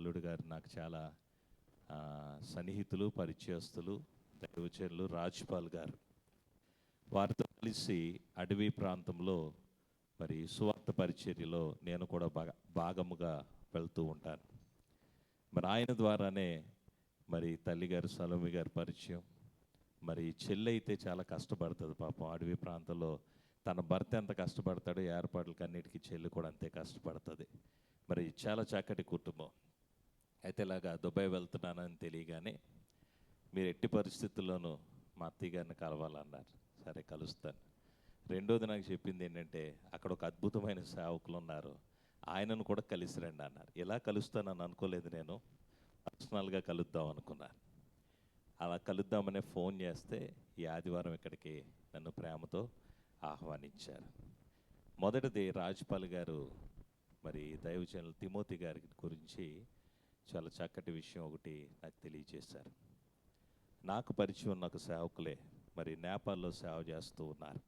అల్లుడు గారు నాకు చాలా సన్నిహితులు, పరిచయస్తులు, దైవచనులు. రాజ్పాల్ గారు, వారితో కలిసి అడవి ప్రాంతంలో మరి సువార్త పరిచర్యలో నేను కూడా భాగముగా వెళ్తూ ఉంటాను. మరి ఆయన ద్వారానే మరి తల్లిగారు సలోమి గారి పరిచయం. మరి చెల్లి అయితే చాలా కష్టపడుతుంది పాపం. అడవి ప్రాంతంలో తన భర్త ఎంత కష్టపడతాడో ఏర్పాట్లకి అన్నిటికీ చెల్లి కూడా అంతే కష్టపడుతుంది. మరి చాలా చక్కటి కుటుంబం. అయితే ఇలాగా దుబాయ్ వెళ్తున్నానని తెలియగానే మీరు ఎట్టి పరిస్థితుల్లోనూ మా అత్తయ్య గారిని కలవాలన్నారు. సరే కలుస్తాను. రెండోది నాకు చెప్పింది ఏంటంటే అక్కడ ఒక అద్భుతమైన సేవకులు ఉన్నారు, ఆయనను కూడా కలిసి రండి అన్నారు. ఇలా కలుస్తానని అనుకోలేదు, నేను పర్సనల్గా కలుద్దాం అనుకున్నాను. అలా కలుద్దామనే ఫోన్ చేస్తే ఈ ఆదివారం ఇక్కడికి నన్ను ప్రేమతో ఆహ్వానించారు. మొదటిది రాజ్పాల్ గారు మరి దైవజనులు తిమోతి గారి గురించి చాలా చక్కటి విషయం ఒకటి నాకు తెలియజేశారు. నాకు పరిచయం ఉన్న ఒక సేవకులే మరి నేపాల్లో సేవ చేస్తూ ఉన్నారు.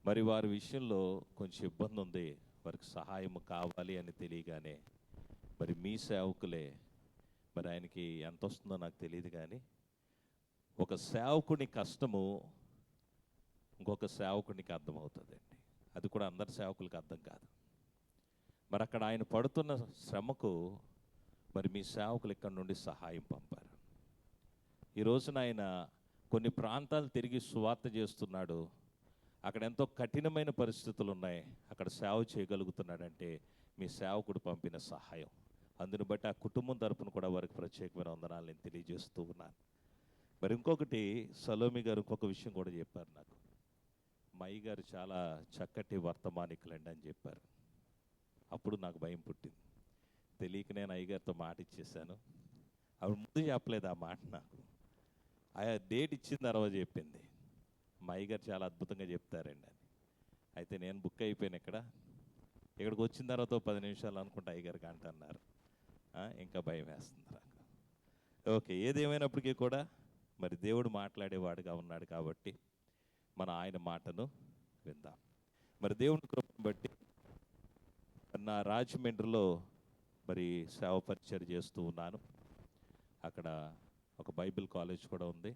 మరి వారి విషయంలో కొంచెం ఇబ్బంది ఉంది, వారికి సహాయం కావాలి అని తెలియగానే మరి మీ సేవకులే, మరి ఆయనకి ఎంత వస్తుందో నాకు తెలియదు కానీ ఒక సేవకుని కష్టము ఇంకొక సేవకునికి అర్థమవుతుందండి. అది కూడా అందరి సేవకులకు అర్థం కాదు. మరి అక్కడ ఆయన పడుతున్న శ్రమకు మరి మీ సేవకులు ఇక్కడ నుండి సహాయం పంపారు. ఈ రోజున ఆయన కొన్ని ప్రాంతాలు తిరిగి సువార్త చేస్తున్నాడు. అక్కడ ఎంతో కఠినమైన పరిస్థితులు ఉన్నాయి, అక్కడ సేవ చేయగలుగుతున్నాడంటే మీ సేవకుడు పంపిన సహాయం. అందుని బట్టి ఆ కుటుంబం తరపున కూడా వారికి ప్రత్యేకమైన వందనాలు నేను తెలియజేస్తూ ఉన్నాను. మరి ఇంకొకటి సలోమి గారు ఇంకొక విషయం కూడా చెప్పారు నాకు. మా అయ్యగారు చాలా చక్కటి వర్తమానికులండి అని చెప్పారు. అప్పుడు నాకు భయం పుట్టింది. తెలియక నేను అయ్యగారితో మాట ఇచ్చేసాను. ఆవిడ ముందు చెప్పలేదు ఆ మాట నాకు. ఆయా డేట్ ఇచ్చిన తర్వాత చెప్పింది. మా అయ్యగారు చాలా అద్భుతంగా చెప్తారండి అని. అయితే నేను బుక్ అయిపోయాను. ఇక్కడికి వచ్చిన తర్వాత 10 నిమిషాలు అనుకుంటా అయ్యగారికి అంటున్నారు. ఇంకా భయం వేస్తుంది నాకు. ఓకే, ఏదేమైనప్పటికీ కూడా మరి దేవుడు మాట్లాడేవాడుగా ఉన్నాడు కాబట్టి మన ఆయన మాటను విందాం. మరి దేవుని కృపను బట్టి నా రాజమండ్రిలో మరి సేవ పరిచయం చేస్తూ ఉన్నాను. అక్కడ ఒక బైబిల్ కాలేజ్ కూడా ఉంది,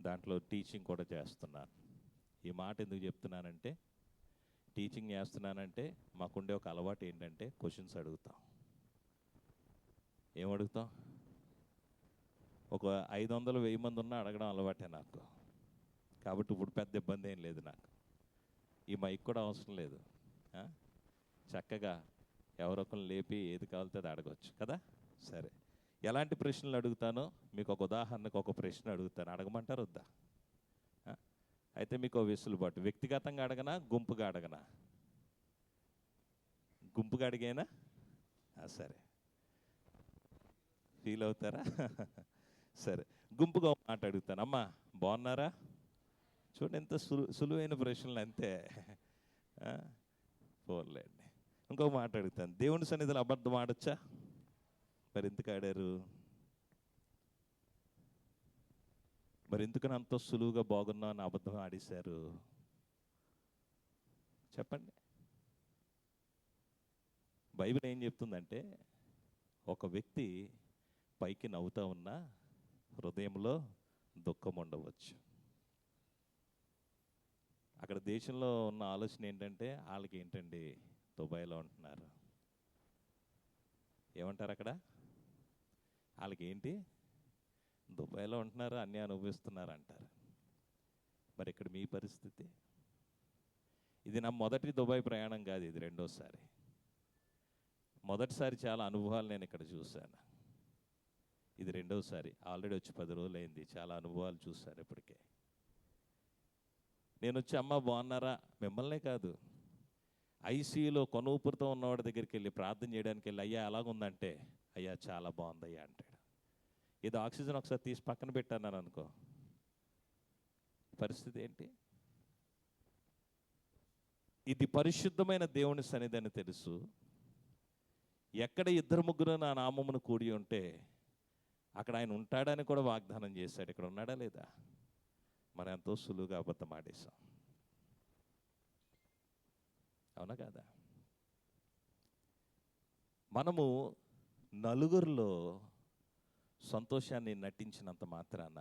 దాంట్లో టీచింగ్ కూడా చేస్తున్నాను. ఈ మాట ఎందుకు చెప్తున్నానంటే, టీచింగ్ చేస్తున్నానంటే మాకుండే ఒక అలవాటు ఏంటంటే క్వశ్చన్స్ అడుగుతాం. ఏమడుగుతాం? ఒక 500-1000 మంది ఉన్నా అడగడం అలవాటే నాకు. కాబట్టి ఇప్పుడు పెద్ద ఇబ్బంది ఏం లేదు నాకు. ఈ మైక్ కూడా అవసరం లేదు. చక్కగా ఎవరొకరు లేపి ఏది కావాలితే అది అడగవచ్చు కదా. సరే, ఎలాంటి ప్రశ్నలు అడుగుతానో మీకు ఒక ఉదాహరణకు ఒక ప్రశ్న అడుగుతాను, అడగమంటారు వద్దా? అయితే మీకు వెసులుబాటు. వ్యక్తిగతంగా అడగనా, గుంపుగా అడగనా? గుంపుగా అడిగేనా? సరే, ఫీల్ అవుతారా? సరే, గుంపుగా మాట అడుగుతాను. అమ్మా బాగున్నారా? చూడండి, ఎంత సులువైన ప్రశ్నలు, అంతే. పోర్లేండి. ఇంకొక మాట అడుగుతాను. దేవుని సన్నిధిలో అబద్ధం ఆడొచ్చా? మరి ఎందుకు ఆడారు? మరి ఎందుకని అంత సులువుగా బాగున్నా అని అబద్ధం ఆడేశారు? చెప్పండి. బైబిల్ ఏం చెప్తుందంటే, ఒక వ్యక్తి పైకి నవ్వుతా ఉన్నా హృదయంలో దుఃఖం ఉండవచ్చు. అక్కడ దేశంలో ఉన్న ఆలోచన ఏంటంటే, వాళ్ళకి ఏంటండి దుబాయ్లో ఉంటున్నారు, ఏమంటారు అక్కడ? వాళ్ళకి ఏంటి దుబాయ్లో ఉంటున్నారు, అన్నీ అనుభవిస్తున్నారు అంటారు. మరి ఇక్కడ మీ పరిస్థితి? ఇది నా మొదటి దుబాయ్ ప్రయాణం కాదు, ఇది రెండోసారి. మొదటిసారి చాలా అనుభవాలు నేను ఇక్కడ చూశాను, ఇది రెండోసారి. ఆల్రెడీ వచ్చి 10 రోజులు అయింది, చాలా అనుభవాలు చూశాను ఇప్పటికే. నేను వచ్చి అమ్మ బాగున్నారా, మిమ్మల్నే కాదు, ఐసీయూలో కొనూపురితో ఉన్నవాడి దగ్గరికి వెళ్ళి ప్రార్థన చేయడానికి వెళ్ళి, అయ్యా ఎలాగుందంటే, అయ్యా చాలా బాగుందయ్యా అంటాడు. ఇది ఆక్సిజన్ ఒకసారి తీసి పక్కన పెట్టాను అనుకో, పరిస్థితి ఏంటి? ఇది పరిశుద్ధమైన దేవుని సన్నిధి అని తెలుసు. ఎక్కడ 2-3 నా నామమును కూడి ఉంటే అక్కడ ఆయన ఉంటాడని కూడా వాగ్దానం చేశాడు. ఇక్కడ ఉన్నాడా లేదా? మనం ఎంతో సులువుగా అబద్ధం ఆడేశాం, అవునా కాదా? మనము నలుగురిలో సంతోషాన్ని నటించినంత మాత్రాన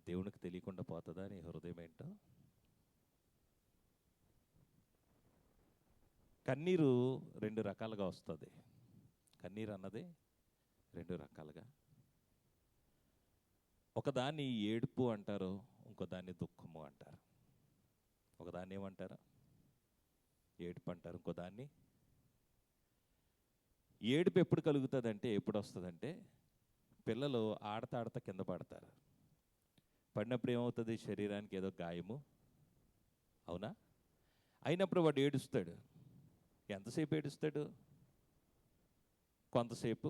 దేవునికి తెలియకుండా పోతుందా నీ హృదయం ఏంటో? కన్నీరు రెండు రకాలుగా వస్తుంది. కన్నీరు అన్నది రెండు రకాలుగా, ఒకదాన్ని ఏడుపు అంటారు, ఇంకోదాన్ని దుఃఖము అంటారు. ఒకదాన్ని ఏమంటారు? ఏడుపు అంటారు. ఇంకోదాన్ని ఏడుపు ఎప్పుడు కలుగుతుందంటే, ఎప్పుడు వస్తుందంటే, పిల్లలు ఆడతా ఆడతా కింద పడతారు. పడినప్పుడు ఏమవుతుంది? శరీరానికి ఏదో గాయము, అవునా? అయినప్పుడు వాడు ఏడుస్తాడు. ఎంతసేపు ఏడుస్తాడు? కొంతసేపు.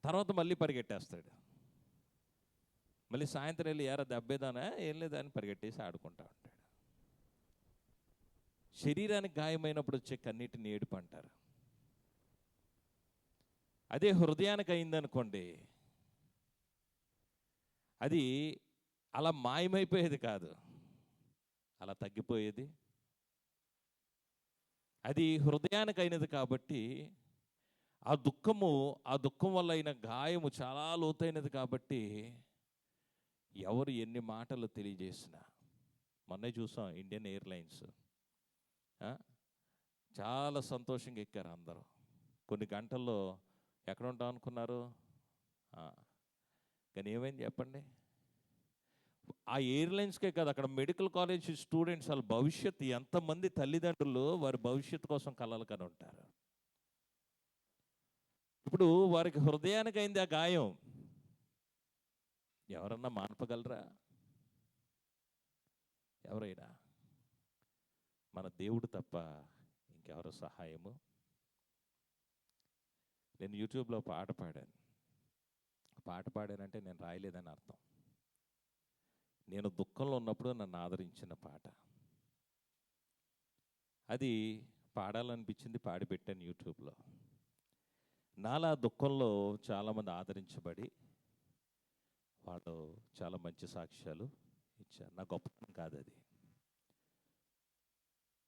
తర్వాత మళ్ళీ పరిగెట్టేస్తాడు. మళ్ళీ సాయంత్రం వెళ్ళి ఎరా దెబ్బేదానా, ఏం లేదని పరిగెట్టేసి ఆడుకుంటా ఉంటాడు. శరీరానికి గాయమైనప్పుడు వచ్చే కన్నీటిని ఏడుపు అంటారు. అదే హృదయానికి అయిందనుకోండి, అది అలా మాయమైపోయేది కాదు, అలా తగ్గిపోయేది. అది హృదయానికి అయినది కాబట్టి ఆ దుఃఖం వల్ల అయిన గాయము చాలా లోతైనది కాబట్టి ఎవరు ఎన్ని మాటలు తెలియజేసినా. మొన్నే చూసాం ఇండియన్ ఎయిర్లైన్స్, చాలా సంతోషంగా ఎక్కారు అందరూ. కొన్ని గంటల్లో ఎక్కడ ఉంటాం అనుకున్నారు? కానీ ఏమైంది చెప్పండి? ఆ ఎయిర్లైన్స్కే కాదు, అక్కడ మెడికల్ కాలేజ్ స్టూడెంట్స్ వాళ్ళ భవిష్యత్తు, ఎంతమంది తల్లిదండ్రులు వారి భవిష్యత్తు కోసం కలలు కని ఉంటారు. ఇప్పుడు వారికి హృదయానికి అయింది ఆ గాయం, ఎవరన్నా మాన్పగలరా? ఎవరైనా? మన దేవుడు తప్ప ఇంకెవరు సహాయము? నేను యూట్యూబ్లో పాట పాడానంటే నేను రాయలేదని అర్థం. నేను దుఃఖంలో ఉన్నప్పుడు నన్ను ఆదరించిన పాట అది. పాడాలనిపించింది, పాడి పెట్టాను యూట్యూబ్లో. నాలా దుఃఖంలో చాలామంది ఆదరించబడి వాళ్ళు చాలా మంచి సాక్ష్యాలు ఇచ్చారు. నా గొప్పతనం కాదు అది,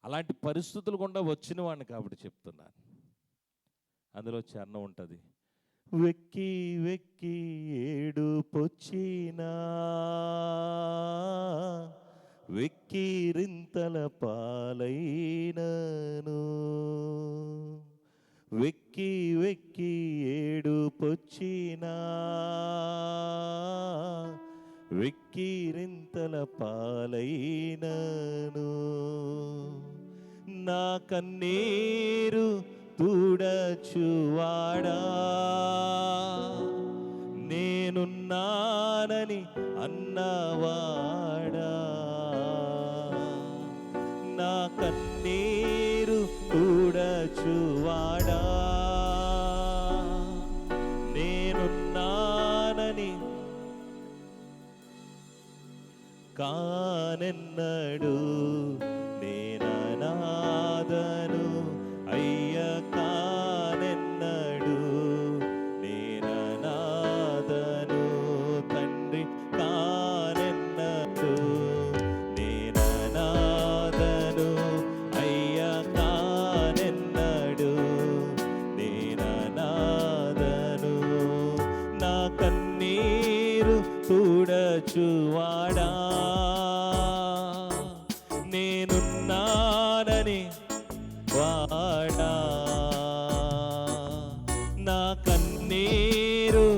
అలాంటి పరిస్థితులు గుండా వచ్చిన వాడిని కాబట్టి చెప్తున్నాను. అందులో చరణం ఉంటుంది, వెక్కి వెక్కి ఏడుపొచ్చినా వెక్కిరింతల పాలైనను, వెక్కి వెక్కి ఏడుపొచ్చినా వెక్కిరింతల పాలైనను, నా కన్నీరు తుడచువాడా, నేనున్నానని అన్నవాడా, నా కన్నీరు తుడచువాడా, నేనున్నానని కానెన్నడు నేననాదను అయ్య, కానెన్నడు నేననాదను తండ్రి, కానెన్నడు నేననాదను అయ్య, కానెన్నడు నేననాదను, నా కన్నీరు చూడచువాడా, నేనున్నానని వాడా, నా కన్నీరు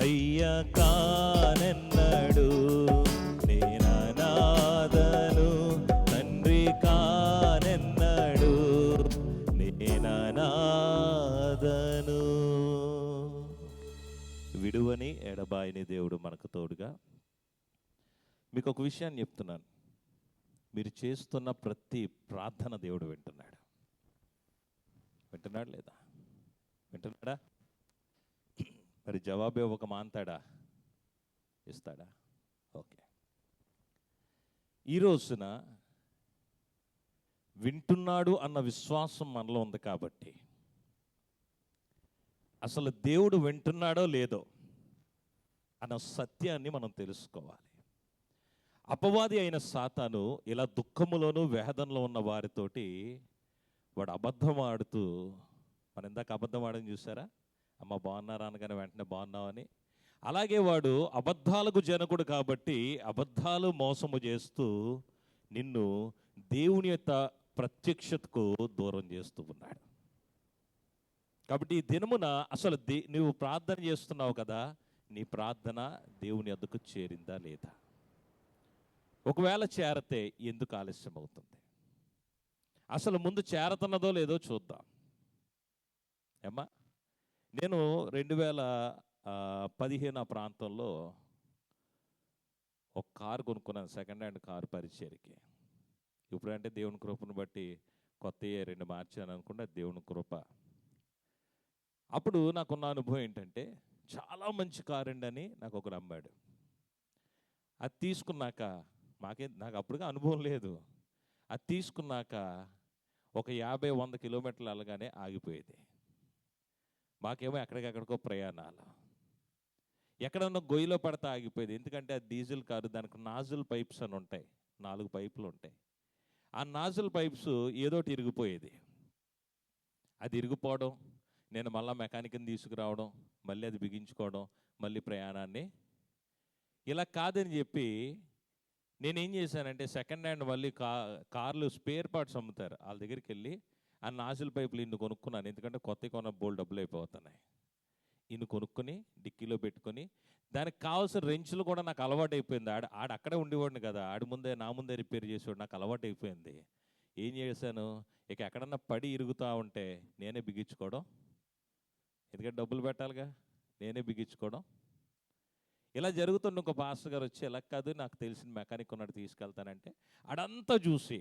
అయ్య, కానెన్నడు నేననాదను తండ్రి, కానెన్నడు నేననాదను. విడువని ఎడబాయని దేవుడు మనకు తోడుగా. మీకు ఒక విషయాన్ని చెప్తున్నాను, మీరు చేస్తున్న ప్రతి ప్రార్థన దేవుడు వింటున్నాడు. వింటున్నాడు లేదా? వింటున్నాడా? మరి జవాబు ఇవ్వక మాంతాడా? ఇస్తాడా? ఓకే. ఈ రోజున వింటున్నాడు అన్న విశ్వాసం మనలో ఉంది కాబట్టి, అసలు దేవుడు వింటున్నాడో లేదో అన్న సత్యాన్ని మనం తెలుసుకోవాలి. అపవాది అయిన సాతాను ఇలా దుఃఖములోను వేదనలో ఉన్న వారితోటి వాడు అబద్ధం ఆడుతూ, మనం ఇందాక అబద్ధం ఆడని చూసారా, అమ్మ బాగున్నారా అనగానే వెంటనే బాగున్నామని. అలాగే వాడు అబద్ధాలకు జనకుడు కాబట్టి అబద్ధాలు మోసము చేస్తూ నిన్ను దేవుని యొక్క ప్రత్యక్షతకు దూరం చేస్తూ ఉన్నాడు. కాబట్టి ఈ దినమున అసలు నువ్వు ప్రార్థన చేస్తున్నావు కదా, నీ ప్రార్థన దేవుని వద్దకు చేరిందా లేదా? ఒకవేళ చేరతే ఎందుకు ఆలస్యం అవుతుంది? అసలు ముందు చేరుతున్నదో లేదో చూద్దాం. ఏమ్మా, నేను 2015 ప్రాంతంలో ఒక కారు కొనుక్కున్నాను, సెకండ్ హ్యాండ్ కారు పరిచయకి. ఇప్పుడంటే దేవుని కృపను బట్టి కొత్త 2 మార్చాను అనుకుంటే దేవుని కృప. అప్పుడు నాకున్న అనుభవం ఏంటంటే, చాలా మంచి కారు అండి అని నాకు ఒకరు అమ్మాడు. అది తీసుకున్నాక నాకు అప్పుడుగా అనుభవం లేదు. అది తీసుకున్నాక ఒక 50-100 కిలోమీటర్లు వెళ్ళగానే ఆగిపోయేది. మాకేమో ఎక్కడికెక్కడికో ప్రయాణాలు, ఎక్కడన్నా గొయ్యిలో పడితే ఆగిపోయేది. ఎందుకంటే అది డీజిల్ కారు, దానికి నాజిల్ పైప్స్ అని ఉంటాయి, 4 పైపులు ఉంటాయి. ఆ నాజిల్ పైప్స్ ఏదోటి ఇరిగిపోయేది. అది ఇరిగిపోవడం, నేను మళ్ళీ మెకానిక్ని తీసుకురావడం, మళ్ళీ అది బిగించుకోవడం, మళ్ళీ ప్రయాణాన్ని. ఇలా కాదని చెప్పి నేనేం చేశానంటే, సెకండ్ హ్యాండ్ మళ్ళీ కార్లు స్పేర్ పార్ట్స్ అమ్ముతారు, వాళ్ళ దగ్గరికి వెళ్ళి ఆ నాజిల్ పైపులు ఇన్ని కొనుక్కున్నాను. ఎందుకంటే కొత్త కొన్న బోల్ డబ్బులు అయిపోతున్నాయి. ఇన్ని కొనుక్కొని డిక్కీలో పెట్టుకొని, దానికి కావాల్సిన రెంచులు కూడా నాకు అలవాటు అయిపోయింది. అక్కడే ఉండేవాడిని కదా, నా ముందే రిపేర్ చేసేవాడు, నాకు అలవాటు అయిపోయింది. ఏం చేశాను, ఇక ఎక్కడన్నా పడి ఇరుగుతూ ఉంటే నేనే బిగించుకోవడం, ఎందుకంటే డబ్బులు పెట్టాలిగా, నేనే బిగించుకోవడం. ఇలా జరుగుతున్న ఒక పాస్టర్ గారు వచ్చి, ఇలా కాదు నాకు తెలిసిన మెకానిక్ ఉన్నాడు తీసుకెళ్తానంటే, అడంతా చూసి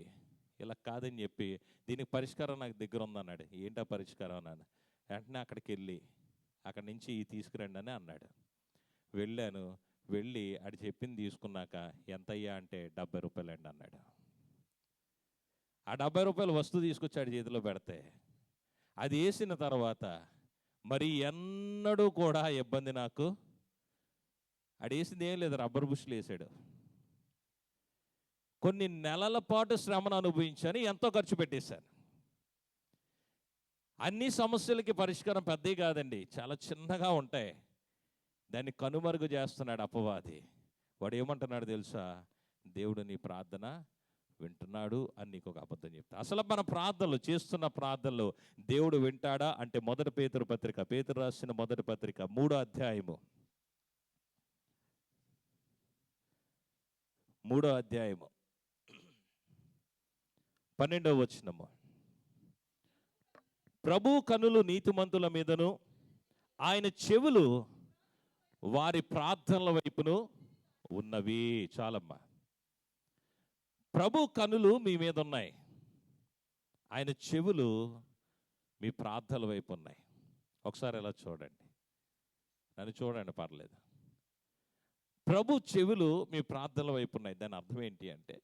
ఇలా కాదని చెప్పి, దీనికి పరిష్కారం నాకు దగ్గర ఉందన్నాడు. ఏంటా పరిష్కారం అన్నాను. వెంటనే అక్కడికి వెళ్ళి అక్కడి నుంచి తీసుకురండి అని అన్నాడు. వెళ్ళాను, వెళ్ళి ఆడు చెప్పింది తీసుకున్నాక ఎంత అయ్యా అంటే 70 రూపాయలు అండి అన్నాడు. ఆ 70 రూపాయలు వస్తువు తీసుకొచ్చి ఆడి చేతిలో పెడితే, అది వేసిన తర్వాత మరి ఎన్నడూ కూడా ఇబ్బంది నాకు. ఆడు వేసింది ఏం లేదు, రబ్బర్ బుష్లు వేసాడు. కొన్ని నెలల పాటు శ్రమను అనుభవించాను, ఎంతో ఖర్చు పెట్టేశాను. అన్ని సమస్యలకి పరిష్కారం పెద్దవి కాదండి, చాలా చిన్నగా ఉంటాయి. దాన్ని కనుమరుగు చేస్తున్నాడు అపవాది. వాడు ఏమంటున్నాడు తెలుసా, దేవుడు నీ ప్రార్థన వింటున్నాడు అని నీకు ఒక అబద్ధం చెప్తా. అసలు మన ప్రార్థనలు చేస్తున్న ప్రార్థనలు దేవుడు వింటాడా అంటే, మొదటి పేతురు పత్రిక, పేతురు రాసిన మొదటి పత్రిక 3వ అధ్యాయము 12వ వచనము. ప్రభు కనులు నీతిమంతుల మీదను, ఆయన చెవులు వారి ప్రార్థనల వైపును ఉన్నవి. చాలమ్మా, ప్రభు కనులు మీ మీద ఉన్నాయి, ఆయన చెవులు మీ ప్రార్థనల వైపు ఉన్నాయి. ఒకసారి ఎలా చూడండి, నన్ను చూడండి పర్లేదు. ప్రభు చెవులు మీ ప్రార్థనల వైపు ఉన్నాయి. దాని అర్థం ఏంటి అంటే,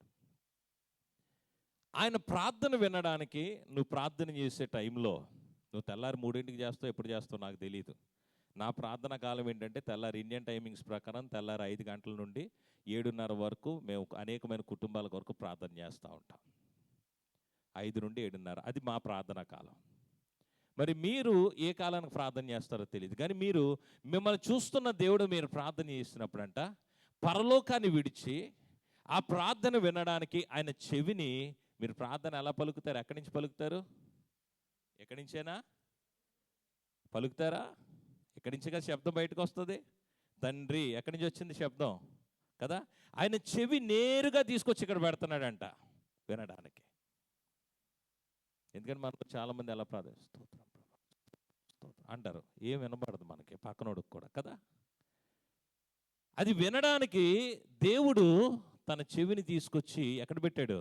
ఆయన ప్రార్థన వినడానికి నువ్వు ప్రార్థన చేసే టైంలో, నువ్వు తెల్లారి 3ంటికి చేస్తావు, ఎప్పుడు చేస్తావు నాకు తెలియదు. నా ప్రార్థన కాలం ఏంటంటే, తెల్లారి ఇండియన్ టైమింగ్స్ ప్రకారం తెల్లారి 5 గంటల నుండి 7:30 వరకు మేము అనేకమైన కుటుంబాల కొరకు ప్రార్థన చేస్తూ ఉంటాం. 5 నుండి 7:30 అది మా ప్రార్థన కాలం. మరి మీరు ఏ కాలానికి ప్రార్థన చేస్తారో తెలియదు, కానీ మిమ్మల్ని చూస్తున్న దేవుడు మీరు ప్రార్థన చేస్తున్నప్పుడంట, పరలోకాన్ని విడిచి ఆ ప్రార్థన వినడానికి ఆయన చెవిని, మీరు ప్రార్థన ఎలా పలుకుతారు, ఎక్కడి నుంచి పలుకుతారు, ఎక్కడి నుంచేనా పలుకుతారా, ఎక్కడి నుంచిగా శబ్దం బయటకు వస్తుంది. తండ్రి ఎక్కడి నుంచి వచ్చింది శబ్దం కదా, ఆయన చెవి నేరుగా తీసుకొచ్చి ఇక్కడ పెడుతున్నాడంట వినడానికి. ఎందుకంటే మనకు చాలామంది ఎలా ప్రార్థిస్తారు అంటారు, ఏం వినబడదు మనకి, పక్కనోడికి కూడా కదా. అది వినడానికి దేవుడు తన చెవిని తీసుకొచ్చి ఎక్కడ పెట్టాడు,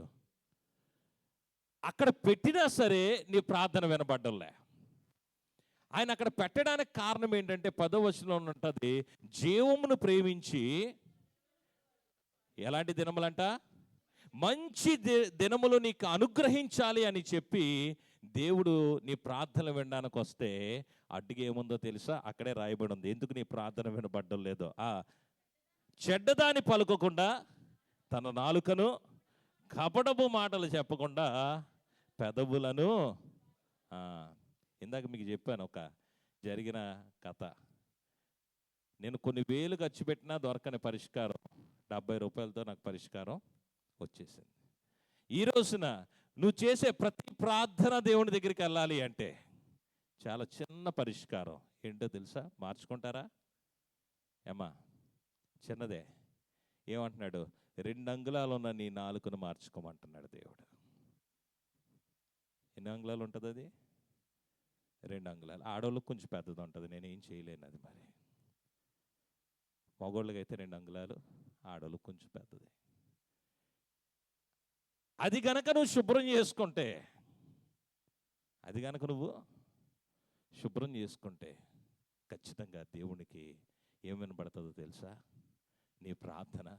అక్కడ పెట్టినా సరే నీ ప్రార్థన వినబడ్డంలే. ఆయన అక్కడ పెట్టడానికి కారణం ఏంటంటే, 10వ వచనంలో ఉంటుంది, జీవమును ప్రేమించి ఎలాంటి దినములంట, మంచి దినములు నీకు అనుగ్రహించాలి అని చెప్పి దేవుడు నీ ప్రార్థన వినడానికి వస్తే, అడ్డుగా ఏముందో తెలుసా, అక్కడే రాయబడి ఉంది ఎందుకు నీ ప్రార్థన వినబడ్డం లేదో. చెడ్డదాని పలుకకుండా తన నాలుకను, కపటపు మాటలు చెప్పకుండా పెదవులను ఆ, ఇందాక మీకు చెప్పాను ఒక జరిగిన కథ. నేను కొన్ని వేలు ఖర్చు పెట్టినా దొరకని పరిష్కారం 70 రూపాయలతో నాకు పరిష్కారం వచ్చేసింది. ఈ రోజున నువ్వు చేసే ప్రతి ప్రార్థన దేవుని దగ్గరికి వెళ్ళాలి అంటే చాలా చిన్న పరిష్కారం ఏంటో తెలుసా? మార్చుకుంటారా ఏమా? చిన్నదే. ఏమంటున్నాడు? 2 అంగుళాలు ఉన్న నీ నాలుకను మార్చుకోమంటున్నాడు దేవుడు. ఎన్ని అంగుళాలు ఉంటుంది అది? 2 అంగుళాలు. ఆడవాళ్ళకి కొంచెం పెద్దది ఉంటుంది, నేనేం చేయలేను అది. మరి మగవాళ్ళకి అయితే 2 అంగుళాలు, ఆడవాళ్ళకి కొంచెం పెద్దది. అది గనక నువ్వు శుభ్రం చేసుకుంటే, అది గనక నువ్వు శుభ్రం చేసుకుంటే ఖచ్చితంగా దేవునికి ఏం వినబడుతుందో తెలుసా? నీ ప్రార్థన.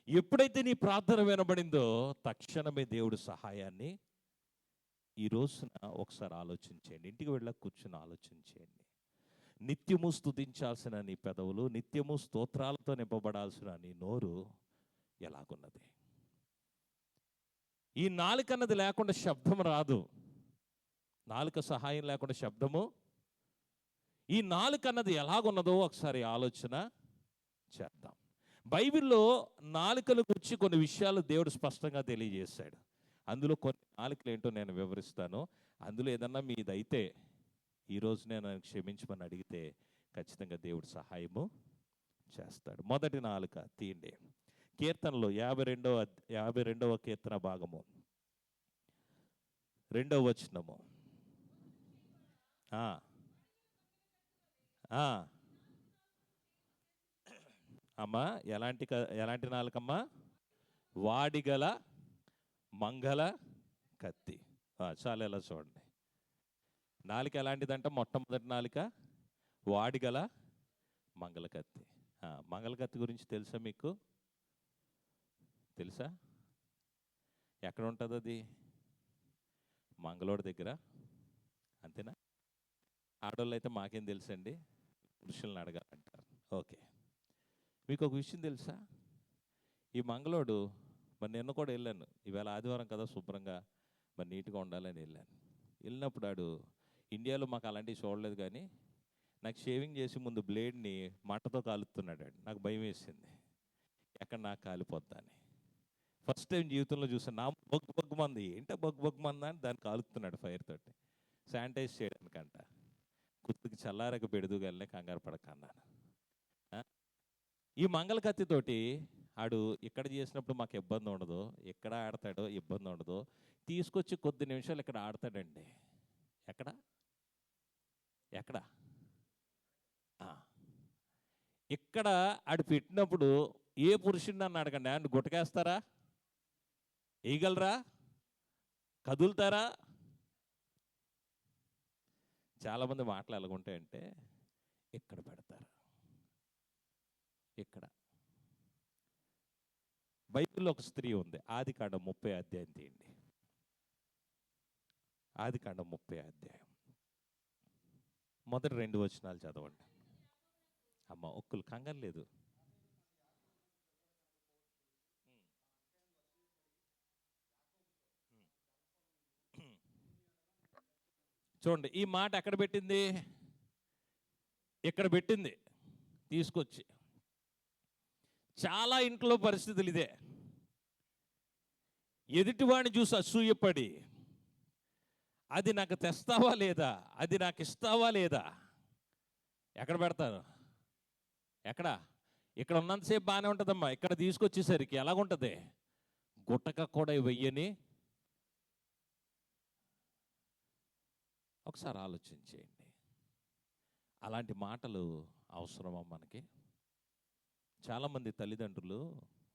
ఎప్పుడైతే నీ ప్రార్థన వినబడిందో తక్షణమే దేవుడు సహాయాన్ని. ఈ రోజున ఒకసారి ఆలోచించేయండి, ఇంటికి వెళ్ళక కూర్చుని ఆలోచించేయండి. నిత్యము స్తుతించాల్సిన నీ పెదవులు, నిత్యము స్తోత్రాలతో నింపబడాల్సిన నీ నోరు ఎలాగున్నది? ఈ నాలుక అన్నది లేకుండా శబ్దం రాదు. నాలుక సహాయం లేకుండా శబ్దము. ఈ నాలుక అన్నది ఎలాగున్నదో ఒకసారి ఆలోచన చేద్దాం. బైబిల్లో నాలుకల గురించి కొన్ని విషయాలు దేవుడు స్పష్టంగా తెలియజేశాడు. అందులో కొన్ని నాలుకలు ఏంటో నేను వివరిస్తాను. అందులో ఏదన్నా మీదైతే ఈరోజు నేను క్షమించమని అడిగితే ఖచ్చితంగా దేవుడు సహాయము చేస్తాడు. మొదటి నాలుక తీయండి. కీర్తనలో 52వ కీర్తన భాగము 2వ వచనము. అమ్మా ఎలాంటి నాలుకమ్మా? వాడిగల మంగళ కత్తి. చాలా ఎలా చూడండి. నాలుక ఎలాంటిదంట? మొట్టమొదటి నాలుక వాడిగల మంగళ కత్తి. మంగళ కత్తి గురించి తెలుసా మీకు? తెలుసా? ఎక్కడ ఉంటుంది అది? మంగళోడి దగ్గర, అంతేనా? ఆడవాళ్ళు అయితే మాకేం తెలుసండి, పురుషులను అడగాలంటారు. ఓకే, మీకు ఒక విషయం తెలుసా? ఈ మంగళోడు మరి నిన్న కూడా వెళ్ళాను, ఈవేళ ఆదివారం కదా, శుభ్రంగా మరి నీట్గా ఉండాలని వెళ్ళినప్పుడు ఆడు ఇండియాలో మాకు అలాంటివి చూడలేదు, కానీ నాకు షేవింగ్ చేసి ముందు బ్లేడ్ని మంటతో కాలుతున్నాడు. నాకు భయం వేసింది, ఎక్కడ నాకు కాలిపోద్దని. ఫస్ట్ టైం జీవితంలో చూసాను. నా బొగ్గు మంది ఏంటో బొగ్గు మంద అని దాన్ని కాలుతున్నాడు ఫైర్ తోటి, శానిటైజ్ చేయడానికంట. కుత్తుకి చల్లారక పెడుదుగానే కంగారు పడకన్నాను. ఈ మంగళ కత్తితోటి ఆడు ఇక్కడ చేసినప్పుడు మాకు ఇబ్బంది ఉండదు, ఎక్కడ ఆడతాడో ఇబ్బంది ఉండదు, తీసుకొచ్చి కొద్ది నిమిషాలు ఇక్కడ ఆడతాడండి. ఎక్కడ ఎక్కడ ఇక్కడ ఆడు పెట్టినప్పుడు ఏ పురుషుడిని నన్ను అడగండి, ఆయన గుట్టకేస్తారా? వేయగలరా? కదులుతారా? చాలామంది మాటలు ఎలాగుంటాయంటే ఇక్కడ పెడతారు. ఇక్కడ బైబిల్లో ఒక స్త్రీ ఉంది. ఆదికాండం 30 అధ్యాయం తీయండి. ఆదికాండం 30 అధ్యాయం మొదటి 2 వచనాలు చదవండి. అమ్మ ఒక్కలు కంగారు లేదు. చూడండి, ఈ మాట ఎక్కడ పెట్టింది? ఇక్కడ పెట్టింది తీసుకొచ్చి. చాలా ఇంట్లో పరిస్థితులు ఇదే. ఎదుటివాడిని చూసి అసూయపడి, అది నాకు తెస్తావా లేదా, అది నాకు ఇస్తావా లేదా. ఎక్కడ పెడతారు? ఇక్కడ ఉన్నంతసేపు బాగానే ఉంటుందమ్మా, ఇక్కడ తీసుకొచ్చేసరికి ఎలాగుంటుంది? గుట్టక కూడా వెయ్యని. ఒకసారి ఆలోచించేయండి, అలాంటి మాటలు అవసరమా మనకి? చాలామంది తల్లిదండ్రులు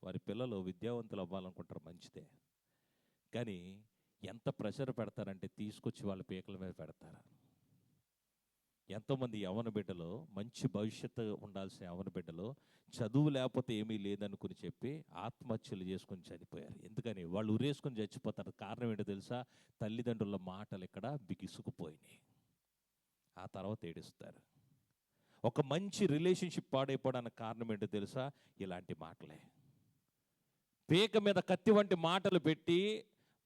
వారి పిల్లలు విద్యావంతులు అవ్వాలనుకుంటారు, మంచిదే. కానీ ఎంత ప్రెషర్ పెడతారంటే తీసుకొచ్చి వాళ్ళ పీకల మీద పెడతారు. ఎంతోమంది యవ్వన బిడ్డలు, మంచి భవిష్యత్తు ఉండాల్సిన యవ్వన బిడ్డలు, చదువు లేకపోతే ఏమీ లేదనుకుని చెప్పి ఆత్మహత్యలు చేసుకొని చనిపోయారు. ఎందుకని? వాళ్ళు ఉరేసుకొని చచ్చిపోతారు. కారణం ఏంటో తెలుసా? తల్లిదండ్రుల మాటలు ఇక్కడ బిగుసుకుపోయినాయి. ఆ తర్వాత ఏడుస్తారు. ఒక మంచి రిలేషన్షిప్ పాడైపోవడానికి కారణం ఏంటో తెలుసా? ఇలాంటి మాటలే. పీక మీద కత్తి వంటి మాటలు పెట్టి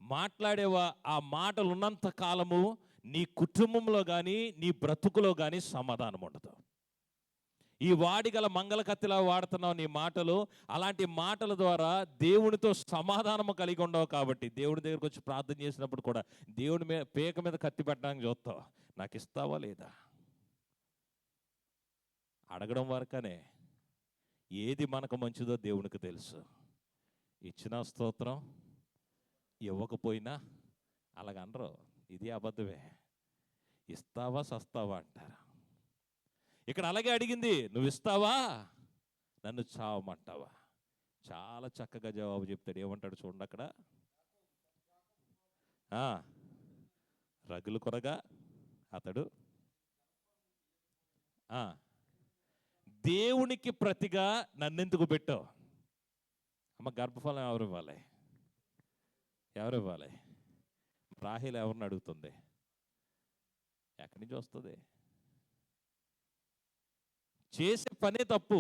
మాట్లాడేవా, ఆ మాటలు ఉన్నంత కాలము నీ కుటుంబంలో కానీ నీ బ్రతుకులో కానీ సమాధానం ఉండదు. ఈ వాడిగల మంగళ కత్తిలా వాడుతున్నావు నీ మాటలు. అలాంటి మాటల ద్వారా దేవునితో సమాధానము కలిగి ఉండవు. కాబట్టి దేవుడి దగ్గరకు వచ్చి ప్రార్థన చేసినప్పుడు కూడా దేవుడి మీద పీక మీద కత్తి పెట్టడానికి చూస్తావు. నాకు ఇస్తావా లేదా అడగడం వరకనే. ఏది మనకు మంచిదో దేవునికి తెలుసు. ఇచ్చిన స్తోత్రం, ఇవ్వకపోయినా అలాగనరు. ఇది అబద్ధమే. ఇస్తావా సస్తావా అంటారు. ఇక్కడ అలాగే అడిగింది, నువ్వు ఇస్తావా నన్ను చావమంటావా? చాలా చక్కగా జవాబు చెప్తాడు. ఏమంటాడు చూడండి అక్కడ. రగులు కొరగా అతడు దేవునికి ప్రతిగా నన్నెందుకు పెట్టావు? అమ్మ, గర్భఫలం ఎవరు ఇవ్వాలి? ఎవరు ఇవ్వాలి? రాహేలు ఎవరిని అడుగుతుంది? ఎక్కడి నుంచి వస్తుంది? చేసే పనే తప్పు,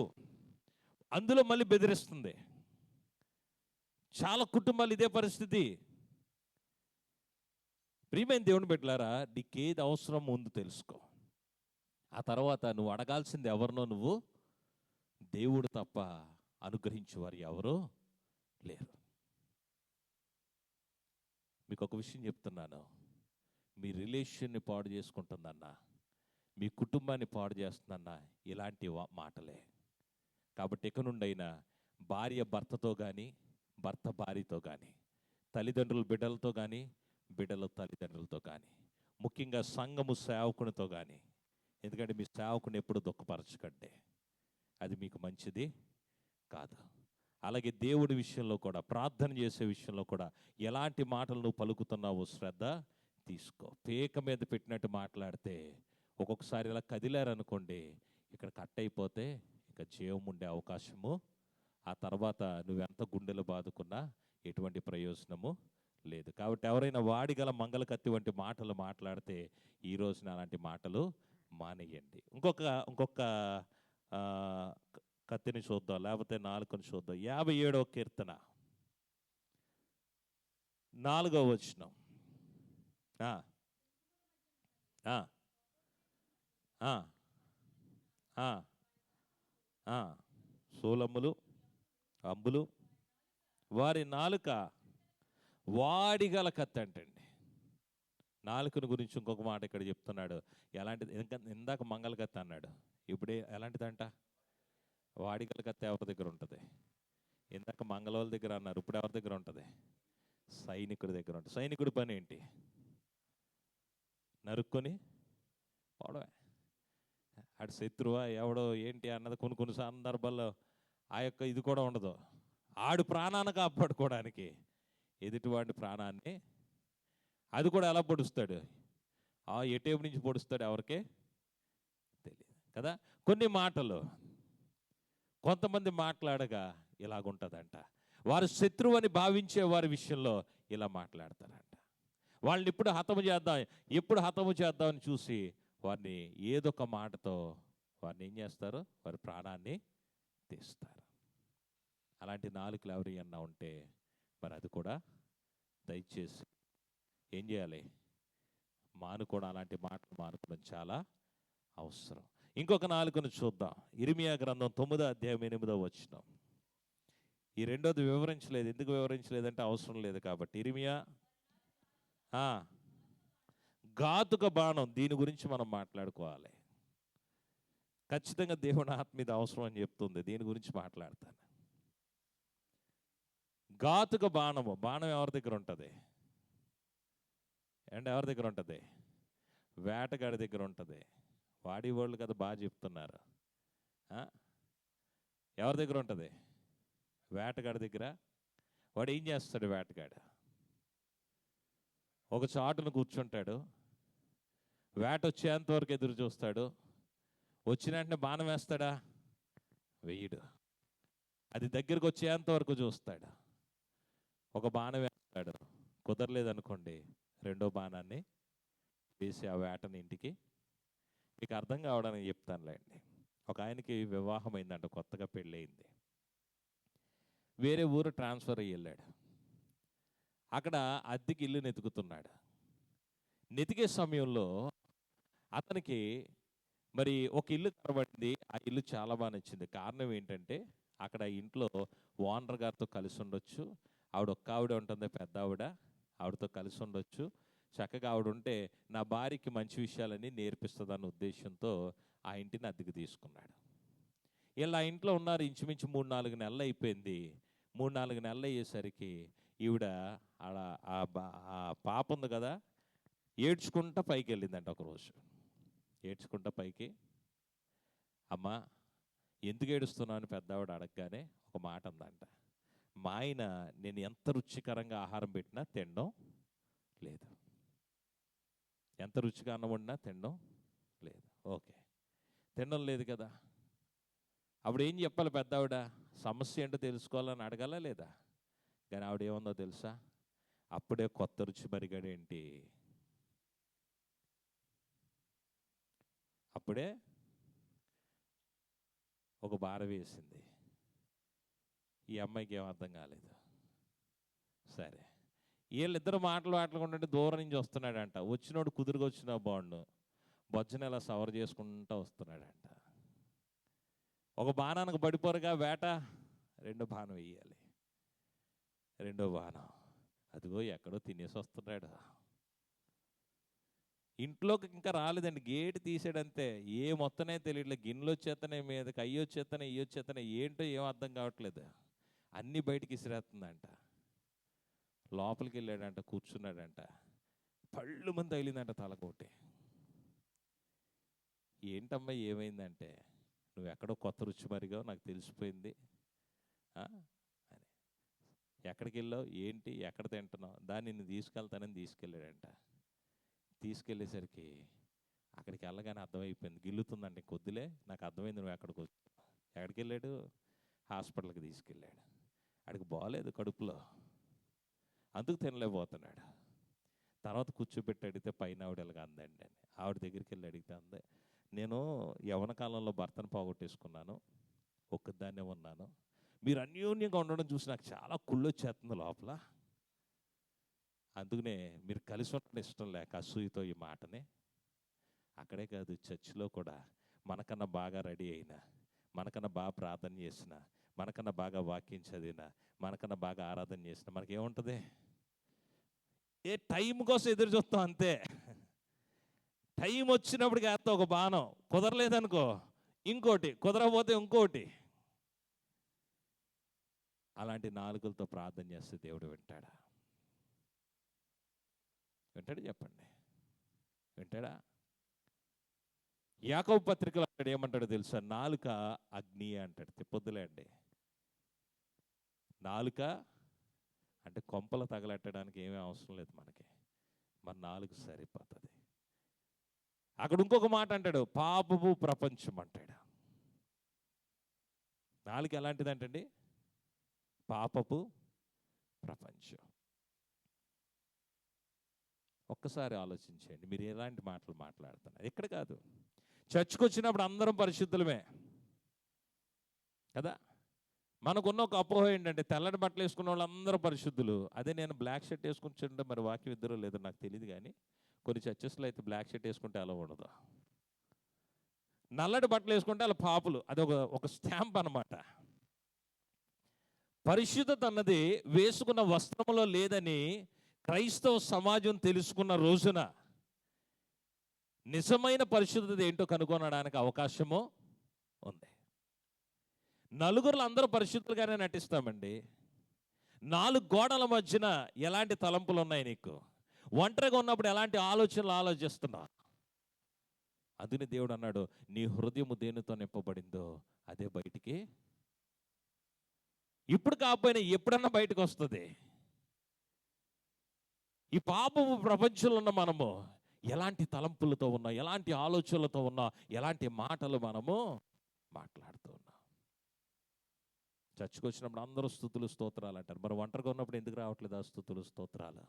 అందులో మళ్ళీ బెదిరిస్తుంది. చాలా కుటుంబాలు ఇదే పరిస్థితి. ప్రియమైన దేవుని బిడ్డలారా, నీకేది అవసరం ముందు తెలుసుకో. ఆ తర్వాత నువ్వు అడగాల్సింది ఎవరినో, నువ్వు దేవుడు తప్ప అనుగ్రహించేవారు ఎవరో లేరు. మీకు ఒక విషయం చెప్తున్నాను, మీ రిలేషన్ని పాడు చేసుకుంటుందన్నా, మీ కుటుంబాన్ని పాడు చేస్తుందన్నా ఇలాంటి మాటలే. కాబట్టి ఇక నుండైనా భార్య భర్తతో కానీ, భర్త భార్యతో కానీ, తల్లిదండ్రులు బిడ్డలతో కానీ, బిడ్డలు తల్లిదండ్రులతో కానీ, ముఖ్యంగా సంఘము సేవకునితో కానీ, ఎందుకంటే మీ సేవకుని ఎప్పుడు దుఃఖపరచకండి, అది మీకు మంచిది కాదు. అలాగే దేవుడి విషయంలో కూడా, ప్రార్థన చేసే విషయంలో కూడా ఎలాంటి మాటలు నువ్వు పలుకుతున్నావో శ్రద్ధ తీసుకో. పీక మీద పెట్టినట్టు మాట్లాడితే ఒక్కొక్కసారి ఇలా కదిలారనుకోండి, ఇక్కడ కట్ అయిపోతే ఇక జీవం ఉండే అవకాశము, ఆ తర్వాత నువ్వెంత గుండెలు బాదుకున్నా ఎటువంటి ప్రయోజనము లేదు. కాబట్టి ఎవరైనా వాడిగల మంగళ కత్తి వంటి మాటలు మాట్లాడితే ఈ రోజున అలాంటి మాటలు మానేయండి. ఇంకొక కత్తిని చూద్దాం, లేకపోతే నాలుకని చూద్దాం. 57వ కీర్తన 4వ వచనం. శూలములు అంబులు వారి నాలుక వాడిగల కత్తి అంటండి. నాలుకను గురించి ఇంకొక మాట ఇక్కడ చెప్తున్నాడు. ఎలాంటిది? ఇందాక మంగళ కత్తి అన్నాడు, ఇప్పుడే ఎలాంటిదంట? వాడిగల కత్తి ఎవరి దగ్గర ఉంటుంది? ఇందాక మంగళవాళ్ళ దగ్గర అన్నారు, ఇప్పుడు ఎవరి దగ్గర ఉంటుంది? సైనికుడి దగ్గర ఉంటుంది. సైనికుడి పని ఏంటి? నరుక్కొని పోవడమే. ఆడు శత్రువా ఎవడో ఏంటి అన్నది కొన్ని సందర్భాల్లో ఆ యొక్క ఇది కూడా ఉండదు. ఆడు ప్రాణాన్ని కాపాడుకోవడానికి ఎదుటివాడి ప్రాణాన్ని, అది కూడా ఎలా పొడుస్తాడు, ఏ టేబుల్ నుంచి పొడుస్తాడు ఎవరికే తెలియదు కదా. కొన్ని మాటలు కొంతమంది మాట్లాడగా ఇలాగుంటుందంట. వారు శత్రువు అని భావించే వారి విషయంలో ఇలా మాట్లాడతారంట. వాళ్ళని ఎప్పుడు హతము చేద్దామని చూసి వారిని ఏదో ఒక మాటతో వారిని ఏం చేస్తారు? వారి ప్రాణాన్ని తీస్తారు. అలాంటి నాలుకలు ఎవరైనా ఉంటే మరి అది కూడా దయచేసి ఏం చేయాలి? మానుకోవడం. అలాంటి మాటలు మానుకోవడం చాలా అవసరం. ఇంకొక నాలుకను చూద్దాం. ఇర్మియా గ్రంథం 9వ అధ్యాయం 8వ వచనం. ఈ రెండోది వివరించలేదు. ఎందుకు వివరించలేదంటే అవసరం లేదు కాబట్టి. ఇర్మియా ఘాతుక బాణం, దీని గురించి మనం మాట్లాడుకోవాలి. ఖచ్చితంగా దేవుని ఆత్మ మీద అవసరం అని చెప్తుంది, దీని గురించి మాట్లాడతాను. ఘాతుక బాణము, బాణం ఎవరి దగ్గర ఉంటుంది? ఎవరి దగ్గర ఉంటుంది? వేటగాడి దగ్గర ఉంటుంది. వాడి వాళ్ళు కదా బాగా చెప్తున్నారు. ఎవరి దగ్గర ఉంటుంది? వేటగాడి దగ్గర. వాడు ఏం చేస్తాడు? వేటగాడు ఒక చాటును కూర్చుంటాడు, వేట వచ్చేంతవరకు ఎదురు చూస్తాడు. వచ్చిన వెంటనే బాణం వేస్తాడా? వేయడు. అది దగ్గరకు వచ్చేంతవరకు చూస్తాడు. ఒక బాణం వేస్తాడు, కుదరలేదనుకోండి రెండో బాణాన్ని వేసి ఆ వేటని ఇంటికి. మీకు అర్థం కావడానికి చెప్తానులేండి. ఒక ఆయనకి వివాహం అయిందంట, కొత్తగా పెళ్ళయింది. వేరే ఊరు ట్రాన్స్ఫర్ అయ్యి వెళ్ళాడు. అక్కడ అద్దెకి ఇల్లు నెతుకుతున్నాడు. నెతికే సమయంలో అతనికి మరి ఒక ఇల్లు కనబడింది. ఆ ఇల్లు చాలా బాగా నచ్చింది. కారణం ఏంటంటే అక్కడ ఇంట్లో ఓనర్ గారితో కలిసి ఉండొచ్చు. ఆవిడ ఒక్క ఆవిడ ఉంటుంది, పెద్ద ఆవిడ. ఆవిడతో కలిసి ఉండొచ్చు. చక్కగా ఆవిడ ఉంటే నా భార్యకి మంచి విషయాలన్నీ నేర్పిస్తుందన్న ఉద్దేశంతో ఆ ఇంటిని అద్దెకు తీసుకున్నాడు. వీళ్ళు ఆ ఇంట్లో ఉన్నారు ఇంచుమించు 3-4 నెలలు అయిపోయింది. 3-4 నెలలు అయ్యేసరికి ఈవిడ ఆడ ఆ పాప ఉంది కదా, ఏడ్చుకుంటా పైకి వెళ్ళిందంట ఒకరోజు. ఏడ్చుకుంటా పైకి, అమ్మా ఎందుకు ఏడుస్తున్నావు అని పెద్దవాడు అడగగానే ఒక మాట అందంట, మా ఆయన నేను ఎంత రుచికరంగా ఆహారం పెట్టినా తినడం లేదు, ఎంత రుచిగా అన్నం వండినా తినడం లేదు. ఓకే, తినడం లేదు కదా, అప్పుడు ఏం చెప్పాలి పెద్దవాడ? సమస్య ఏంటో తెలుసుకోవాలని అడగాల లేదా? కానీ ఆవిడ ఏముందో తెలుసా? అప్పుడే కొత్త రుచి మరిగాడేంటి, అప్పుడే ఒక బార వేసింది. ఈ అమ్మాయికి ఏం అర్థం కాలేదు. సరే, వీళ్ళిద్దరు మాట్లాడుకుంటుంటే దూరం నుంచి వస్తున్నాడంట. వచ్చినోడు కుదురుగా వచ్చినా బాగుండు, బొజ్జన ఇలా సవర్ చేసుకుంటూ వస్తున్నాడంట. ఒక బాణానికి పడిపోరుగా వేట, రెండో బాణం వేయాలి. రెండో బాణం అదిగో ఎక్కడో తినేసి వస్తున్నాడు. ఇంట్లోకి ఇంకా రాలేదండి, గేటు తీసాడంతే. ఏ మొత్తనే తెలియట్లేదు. గిన్నెలు వచ్చేతనే మీదకి, అయ్యి వచ్చేతనే ఏంటో ఏం అర్థం కావట్లేదు. అన్నీ బయటికి ఇసిరేస్తుందంట. లోపలికి వెళ్ళాడంట, కూర్చున్నాడంట. పళ్ళు మంది తగిలిందంట తలకోటి. ఏంటమ్మా ఏమైందంటే, నువ్వు ఎక్కడో కొత్త రుచి మరిగావు నాకు తెలిసిపోయింది అని. ఎక్కడికి వెళ్ళావు ఏంటి, ఎక్కడ తింటున్నావు? దాన్ని నిన్ను తీసుకెళ్తానని తీసుకెళ్ళాడంట. తీసుకెళ్ళేసరికి అక్కడికి వెళ్ళగానే అర్థమైపోయింది, గిల్లుతుందంటే కొద్దిలే నాకు అర్థమైంది నువ్వు ఎక్కడికి వచ్చావు. ఎక్కడికి వెళ్ళాడు? హాస్పిటల్కి తీసుకెళ్ళాడు. అక్కడికి బాగలేదు కడుపులో, అందుకు తినలేకపోతున్నాడు. తర్వాత కూర్చోబెట్టి అడిగితే పైన ఆవిడ ఎలాగ అందండి అని. ఆవిడ దగ్గరికి వెళ్ళి అడిగితే అందే, నేను యవ్వన కాలంలో భర్తను పోగొట్టేసుకున్నాను, ఒక్కదాన్నే ఉన్నాను, మీరు అన్యోన్యంగా ఉండడం చూసి నాకు చాలా కుళ్ళు వచ్చేస్తుంది లోపల, అందుకనే మీరు కలిసి ఉండడం ఇష్టం లేక అసూయతో ఈ మాటని. అక్కడే కాదు, చర్చిలో కూడా మనకన్నా బాగా రెడీ అయినా, మనకన్నా బాగా ప్రార్థన చేసిన, మనకన్నా బాగా వాక్యం చదివిన, మనకన్నా బాగా ఆరాధన చేసిన మనకేముంటుంది? ఏ టైం కోసం ఎదురు చూస్తాం అంతే. టైం వచ్చినప్పుడు కాస్త ఒక బాణం, కుదరలేదనుకో ఇంకోటి, కుదరకపోతే ఇంకోటి. అలాంటి నాలుకలతో ప్రార్థన చేస్తే దేవుడు వింటాడా? వింటాడు చెప్పండి, వింటాడా? యాకోబు పత్రికలో అంటాడు, ఏమంటాడో తెలుసా? నాలుక అగ్ని అంటాడు. తిప్పొద్దులే అండి. నాలుక అంటే కొంపలు తగలెట్టడానికి ఏమీ అవసరం లేదు మనకి, మన నాలుక సరిపోతుంది. అక్కడ ఇంకొక మాట అంటాడు, పాపపు ప్రపంచం అంటాడు. నాలుక ఎలాంటిదంటండి? పాపపు ప్రపంచం. ఒక్కసారి ఆలోచించండి, మీరు ఎలాంటి మాటలు మాట్లాడుతున్నారు? ఇక్కడ కాదు, చర్చ్కి వచ్చినప్పుడు అందరం పరిశుద్ధులమే కదా. మనకున్న ఒక అపోహ ఏంటంటే, తెల్లటి బట్టలు వేసుకున్న వాళ్ళందరూ పరిశుద్ధులు. అదే నేను బ్లాక్ షర్ట్ వేసుకుంటుంటే, మరి వాక్యం ఇద్దరు లేదో నాకు తెలియదు, కానీ కొన్ని చర్చెస్లో అయితే బ్లాక్ షర్ట్ వేసుకుంటే అలా ఉండదు. నల్లటి బట్టలు వేసుకుంటే అలా పాపులు, అది ఒక స్టాంప్ అనమాట. పరిశుద్ధత అన్నది వేసుకున్న వస్త్రంలో లేదని క్రైస్తవ సమాజం తెలుసుకున్న రోజున నిజమైన పరిశుద్ధత ఏంటో కనుగొనడానికి అవకాశము ఉంది. నలుగురులు అందరూ పరిశుద్ధులుగానే నటిస్తామండి. 4 గోడల మధ్యన ఎలాంటి తలంపులు ఉన్నాయి నీకు? ఒంటరిగా ఉన్నప్పుడు ఎలాంటి ఆలోచనలు ఆలోచిస్తున్నావు? అందుకని దేవుడు అన్నాడు, నీ హృదయము దేనితో నింపబడిందో అదే బయటికి, ఇప్పుడు కాకపోయినా ఎప్పుడన్నా బయటకు వస్తుంది. ఈ పాపపు ప్రపంచంలో ఉన్న మనము ఎలాంటి తలంపులతో ఉన్నా, ఎలాంటి ఆలోచనలతో ఉన్నా, ఎలాంటి మాటలు మనము మాట్లాడుతూ ఉన్నాం. చర్చకు వచ్చినప్పుడు అందరూ స్తుతులు స్తోత్రాలు అంటారు, మరి ఒంటరిగా ఉన్నప్పుడు ఎందుకు రావట్లేదు ఆ స్తుతులు స్తోత్రాలు?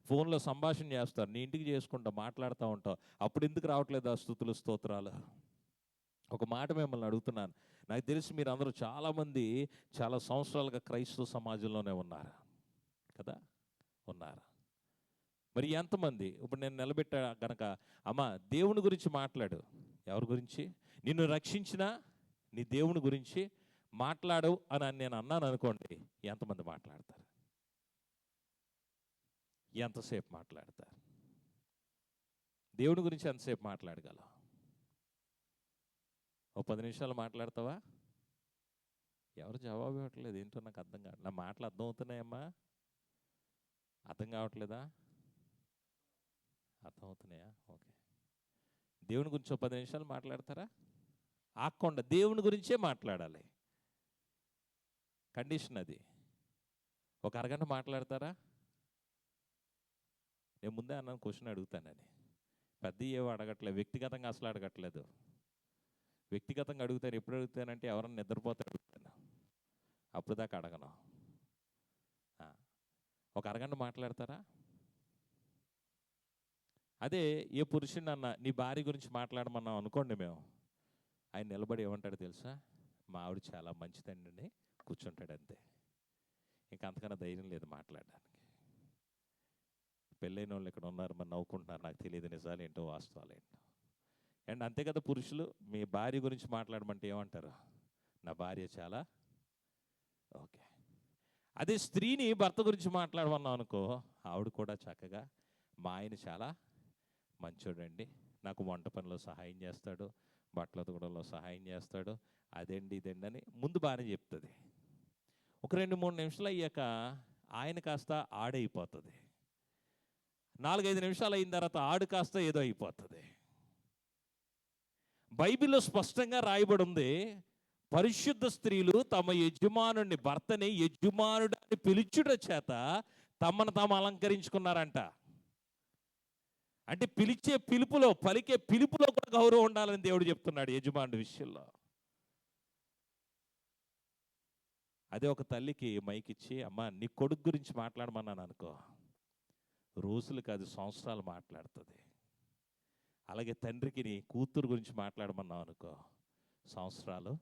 ఫోన్లో సంభాషణ చేస్తారు, నీ ఇంటికి చేసుకుంటా మాట్లాడుతూ ఉంటావు, అప్పుడు ఎందుకు రావట్లేదు ఆ స్తుతులు స్తోత్రాలు? ఒక మాట మిమ్మల్ని అడుగుతున్నాను. నాకు తెలిసి మీరు అందరూ చాలామంది చాలా సంవత్సరాలుగా క్రైస్తవ సమాజంలోనే ఉన్నారు కదా, ఉన్నారు. మరి ఎంతమంది ఇప్పుడు నేను నిలబెట్టా గనక, అమ్మ దేవుని గురించి మాట్లాడు. ఎవరి గురించి? నిన్ను రక్షించిన నీ దేవుని గురించి మాట్లాడు అని నేను అన్నాను అనుకోండి, ఎంతమంది మాట్లాడతారు? ఎంతసేపు మాట్లాడతారు? దేవుని గురించి ఎంతసేపు మాట్లాడగలవు? ఓ 10 నిమిషాలు మాట్లాడతావా? ఎవరు జవాబు ఇవ్వట్లేదు. ఏంటో నాకు అర్థం కాదు. నా మాటలు అర్థం అవుతున్నాయమ్మా? అర్థం కావట్లేదా? అర్థం అవుతున్నాయా? ఓకే. దేవుని గురించి ఓ 10 నిమిషాలు మాట్లాడతారా? ఆకుండా దేవుని గురించే మాట్లాడాలి. కండిషన్ అది. ఒక అరగంట మాట్లాడతారా? నేను ముందే అన్నాను క్వశ్చన్ అడుగుతానని. పెద్ద ఏవో అడగట్లేదు, వ్యక్తిగతంగా అసలు అడగట్లేదు. వ్యక్తిగతంగా అడుగుతాను. ఎప్పుడు అడుగుతానంటే ఎవరన్నా నిద్రపోతే అడుగుతాను, అప్పుడు దాకా అడగను. ఒక అరగంట మాట్లాడతారా? అదే ఏ పురుషుని అన్న నీ భార్య గురించి మాట్లాడమన్నాం అనుకోండి, మేము ఆయన నిలబడి ఏమంటాడు తెలుసా? మా ఆవిడ చాలా మంచిదండి కూర్చుంటాడు అంతే. ఇంకా అంతకన్నా ధైర్యం లేదు మాట్లాడడానికి. పెళ్ళైన వాళ్ళు ఇక్కడ ఉన్నారు, మరి నవ్వుకుంటున్నారు, నాకు తెలియదు నిజాలు ఏంటో వాస్తవాలు ఏంటో. అండ్ అంతే కదా, పురుషులు మీ భార్య గురించి మాట్లాడమంటే ఏమంటారు? నా భార్య చాలా ఓకే. అదే స్త్రీని భర్త గురించి మాట్లాడమన్నాం అనుకో, ఆవిడ కూడా చక్కగా మా ఆయన చాలా మంచోడండి, నాకు వంట పనిలో సహాయం చేస్తాడు, బట్టలు ఉతకడంలో సహాయం చేస్తాడు, అదండి ఇదండి అని ముందు బాగానే చెప్తుంది. ఒక 2-3 నిమిషాలు అయ్యాక ఆయన కాస్త ఆడైపోతుంది. 4-5 నిమిషాలు అయిన తర్వాత ఆడు కాస్త ఏదో అయిపోతుంది. బైబిల్లో స్పష్టంగా రాయబడి ఉంది, పరిశుద్ధ స్త్రీలు తమ యజమానుని భర్తని యజమానుడు అని పిలుచుట చేత తమను తాము అలంకరించుకున్నారంట. అంటే పిలిచే పిలుపులో, పలికే పిలుపులో కూడా గౌరవం ఉండాలని దేవుడు చెప్తున్నాడు యజమానుడి విషయంలో. అదే ఒక తల్లికి మైకిచ్చి, అమ్మ నీ కొడుకు గురించి మాట్లాడమన్నాను అనుకో, రోజులు కాదు సంవత్సరాలు మాట్లాడుతుంది. అలాగే తండ్రికి నీ కూతురు గురించి మాట్లాడమన్నావు అనుకో, సంవత్సరాలు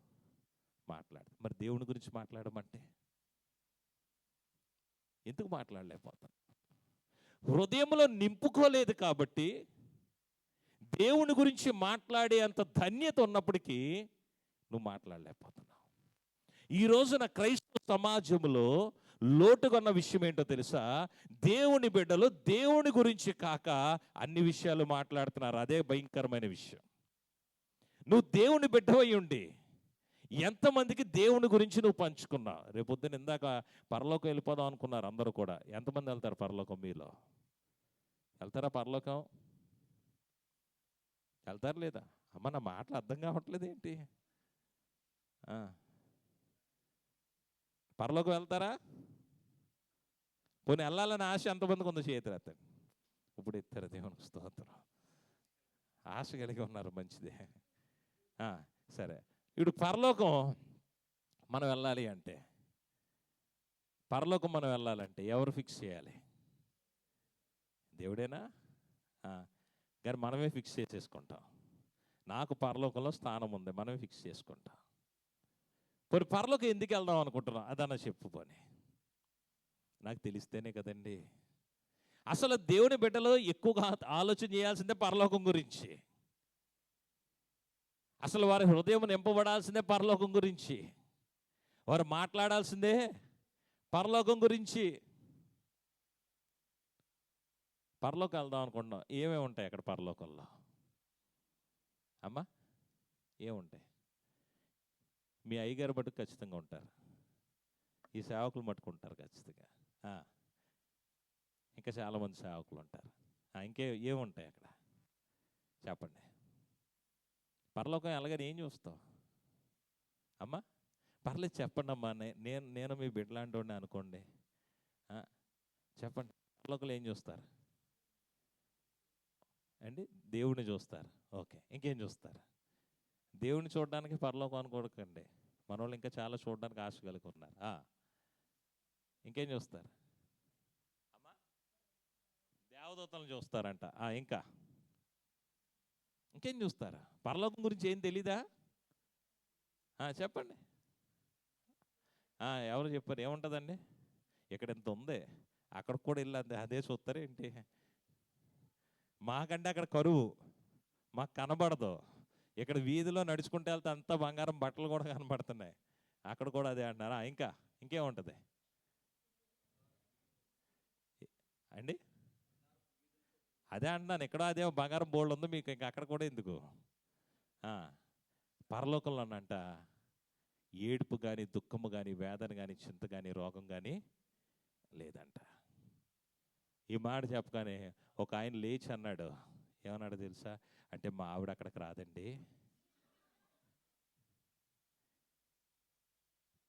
మాట్లాడుతుంది. మరి దేవుని గురించి మాట్లాడమంటే ఎందుకు మాట్లాడలేకపోతాం? హృదయంలో నింపుకోలేదు కాబట్టి దేవుని గురించి మాట్లాడే అంత ధన్యత ఉన్నప్పటికీ నువ్వు మాట్లాడలేకపోతున్నావు. ఈ రోజున క్రైస్తవ సమాజంలో లోటుగొన్న విషయం ఏంటో తెలుసా? దేవుని బిడ్డలు దేవుని గురించి కాక అన్ని విషయాలు మాట్లాడుతున్నారు. అదే భయంకరమైన విషయం. నువ్వు దేవుని బిడ్డవై ఉండి ఎంతమందికి దేవుని గురించి నువ్వు పంచుకున్నావు? రేపొద్దున ఇందాక పరలోకం వెళ్ళిపోదాం అనుకున్నారు అందరూ కూడా. ఎంతమంది వెళ్తారు పరలోకం? మీలో వెళ్తారా పరలోకం? వెళ్తారు లేదా? అమ్మ నా మాటలు అర్థం కావట్లేదు ఏంటి? పరలోకం వెళ్తారా? పోనీ వెళ్ళాలని ఆశ ఎంతమందికి ఉందో చేతులు ఎత్తండి. ఇప్పుడు ఎత్తారు, దేవునికి స్తోత్రం. ఆశ కలిగి ఉన్నారు, మంచిదే. సరే, ఇప్పుడు పరలోకం మనం వెళ్ళాలి అంటే, పరలోకం మనం వెళ్ళాలంటే ఎవరు ఫిక్స్ చేయాలి? దేవుడేనా? కానీ మనమే ఫిక్స్ చేసేసుకుంటాం. నాకు పరలోకంలో స్థానం ఉంది, మనమే ఫిక్స్ చేసుకుంటాం. పోనీ పరలోకం ఎందుకు వెళ్దాం అనుకుంటున్నాం? అదన్నా చెప్పు. పోనీ నాకు తెలిస్తేనే కదండి. అసలు దేవుని బిడ్డలో ఎక్కువగా ఆలోచన చేయాల్సిందే పరలోకం గురించి. అసలు వారి హృదయం నింపబడాల్సిందే పరలోకం గురించి. వారు మాట్లాడాల్సిందే పరలోకం గురించి. పరలోకం వెళ్దాం అనుకుంటున్నాం, ఏమేమి ఉంటాయి అక్కడ పరలోకంలో? అమ్మా ఏముంటాయి? మీ అయ్యగారు మటుకు ఖచ్చితంగా ఉంటారు, ఈ సేవకులు మట్టుకుంటారు ఖచ్చితంగా. ఇంకా చాలామంది సేవకులు ఉంటారు. ఏముంటాయి అక్కడ చెప్పండి? పరలోకం వెళ్ళగానే ఏం చూస్తావు? అమ్మా పర్లేదు చెప్పండి అమ్మా. నేను మీ బిడ్డలాంటి వాడిని అనుకోండి, చెప్పండి. పరలోకంలో ఏం చూస్తారు అండి? దేవుడిని చూస్తారు. ఓకే, ఇంకేం చూస్తారు? దేవుడిని చూడడానికి పరలోకం అనుకోకండి, మన వాళ్ళు ఇంకా చాలా చూడడానికి ఆశ కలిగి ఉన్నారు. ఇంకేం చూస్తారు? అమ్మా దేవదూతలను చూస్తారంట. ఇంకేం చూస్తారా? పరలోకం గురించి ఏం తెలీదా? చెప్పండి. ఎవరు చెప్పారు? ఏముంటుందండి? ఇక్కడ ఇంత ఉంది, అక్కడ కూడా వెళ్ళి అదే చూస్తారేంటి? మాకంటే అక్కడ కరువు, మాకు కనబడదు. ఇక్కడ వీధిలో నడుచుకుంటే వెళ్తే అంతా బంగారం బట్టలు కూడా కనబడుతున్నాయి, అక్కడ కూడా అదే అంటున్నారా? ఇంకేముంటుంది అండి? అదే అంటున్నాను, ఇక్కడ అదే బంగారం బోల్డ్ ఉంది, మీకు ఇంకా అక్కడ కూడా ఎందుకు? పరలోకంలోనంట ఏడుపు కానీ, దుఃఖము కానీ, వేదన కానీ, చింత కానీ, రోగం కానీ లేదంట. ఈ మాట చెప్పగానే ఒక ఆయన లేచి అన్నాడు. ఏమన్నాడు తెలుసా? అంటే మా ఆవిడ అక్కడికి రాదండి.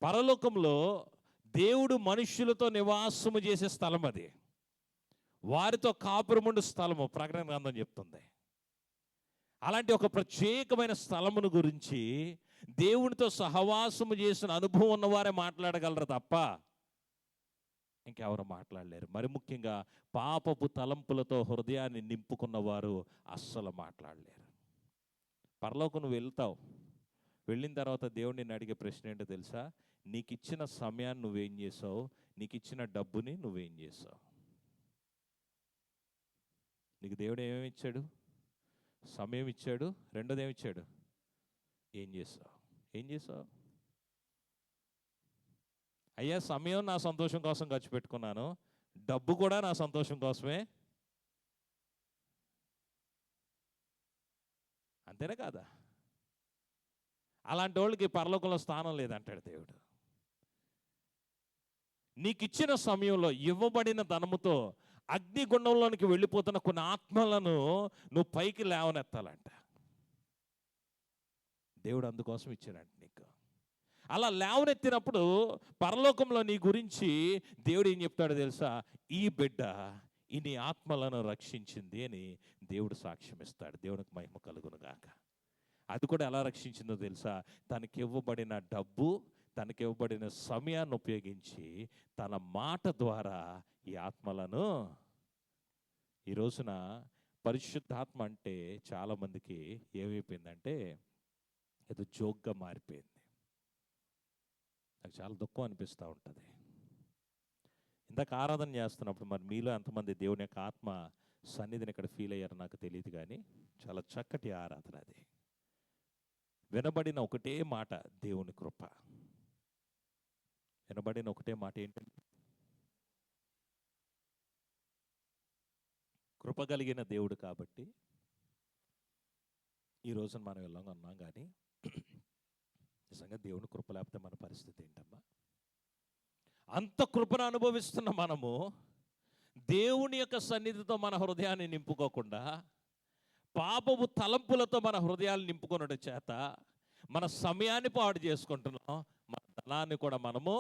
పరలోకంలో దేవుడు మనుష్యులతో నివాసము చేసే స్థలం అది, వారితో కాపురముండు స్థలము ప్రకటన గ్రంథం చెప్తుంది. అలాంటి ఒక ప్రత్యేకమైన స్థలమును గురించి దేవునితో సహవాసము చేసిన అనుభవం ఉన్నవారే మాట్లాడగలరు తప్ప ఇంకెవరు మాట్లాడలేరు. మరి ముఖ్యంగా పాపపు తలంపులతో హృదయాన్ని నింపుకున్నవారు అస్సలు మాట్లాడలేరు. పరలోకం నువ్వు వెళ్తావు, వెళ్ళిన తర్వాత దేవుడు నిన్ను అడిగే ప్రశ్న ఏంటో తెలుసా? నీకు ఇచ్చిన సమయాన్ని నువ్వేం చేసావు? నీకు ఇచ్చిన డబ్బుని నువ్వేం చేసావు? నీకు దేవుడు ఏమేమి ఇచ్చాడు? సమయం ఇచ్చాడు, రెండోది ఏమి ఇచ్చాడు? ఏం చేసావు? అయ్యా, సమయం నా సంతోషం కోసం ఖర్చు పెట్టుకున్నాను, డబ్బు కూడా నా సంతోషం కోసమే, అంతేనా కాదా? అలాంటి వాళ్ళకి పరలోకంలో స్థానం లేదంటాడు దేవుడు. నీకు ఇచ్చిన సమయంలో ఇవ్వబడిన ధనముతో అగ్నిగుండంలోనికి వెళ్ళిపోతున్న కొన్ని ఆత్మలను నువ్వు పైకి లేవనెత్తాలంట. దేవుడు అందుకోసం ఇచ్చాడంట నీకు. అలా లేవనెత్తినప్పుడు పరలోకంలో నీ గురించి దేవుడు ఏం చెప్తాడో తెలుసా? ఈ బిడ్డ ఇన్ని ఆత్మలను రక్షించింది అని దేవుడు సాక్ష్యం ఇస్తాడు. దేవునికి మహిమ కలుగును గాక. అది కూడా ఎలా రక్షించిందో తెలుసా? తనకి ఇవ్వబడిన డబ్బు, తనకి ఇవ్వబడిన సమయాన్ని ఉపయోగించి తన మాట ద్వారా ఈ ఆత్మలను. ఈ రోజున పరిశుద్ధాత్మ అంటే చాలామందికి ఏమైపోయిందంటే ఏదో జోక్గా మారిపోయింది. నాకు చాలా దుఃఖం అనిపిస్తూ ఉంటుంది. ఇందాక ఆరాధన చేస్తున్నప్పుడు మరి మీలో ఎంతమంది దేవుని యొక్క ఆత్మ సన్నిధిని ఇక్కడ ఫీల్ అయ్యారో నాకు తెలియదు, కానీ చాలా చక్కటి ఆరాధన అది. వినబడిన ఒకటే మాట దేవుని కృప. వినబడిన ఒకటే మాట ఏంటంటే కృప కలిగిన దేవుడు కాబట్టి ఈ రోజున మనం వెళ్ళంగా ఉన్నాం. కానీ నిజంగా దేవుని కృప లేకపోతే మన పరిస్థితి ఏంటమ్మా? అంత కృపను అనుభవిస్తున్న మనము దేవుని యొక్క సన్నిధితో మన హృదయాన్ని నింపుకోకుండా పాపపు తలంపులతో మన హృదయాలు నింపుకొనడం చేత మన సమయాన్ని పాడు చేసుకుంటున్నాం, మన ధనాన్ని కూడా మనము.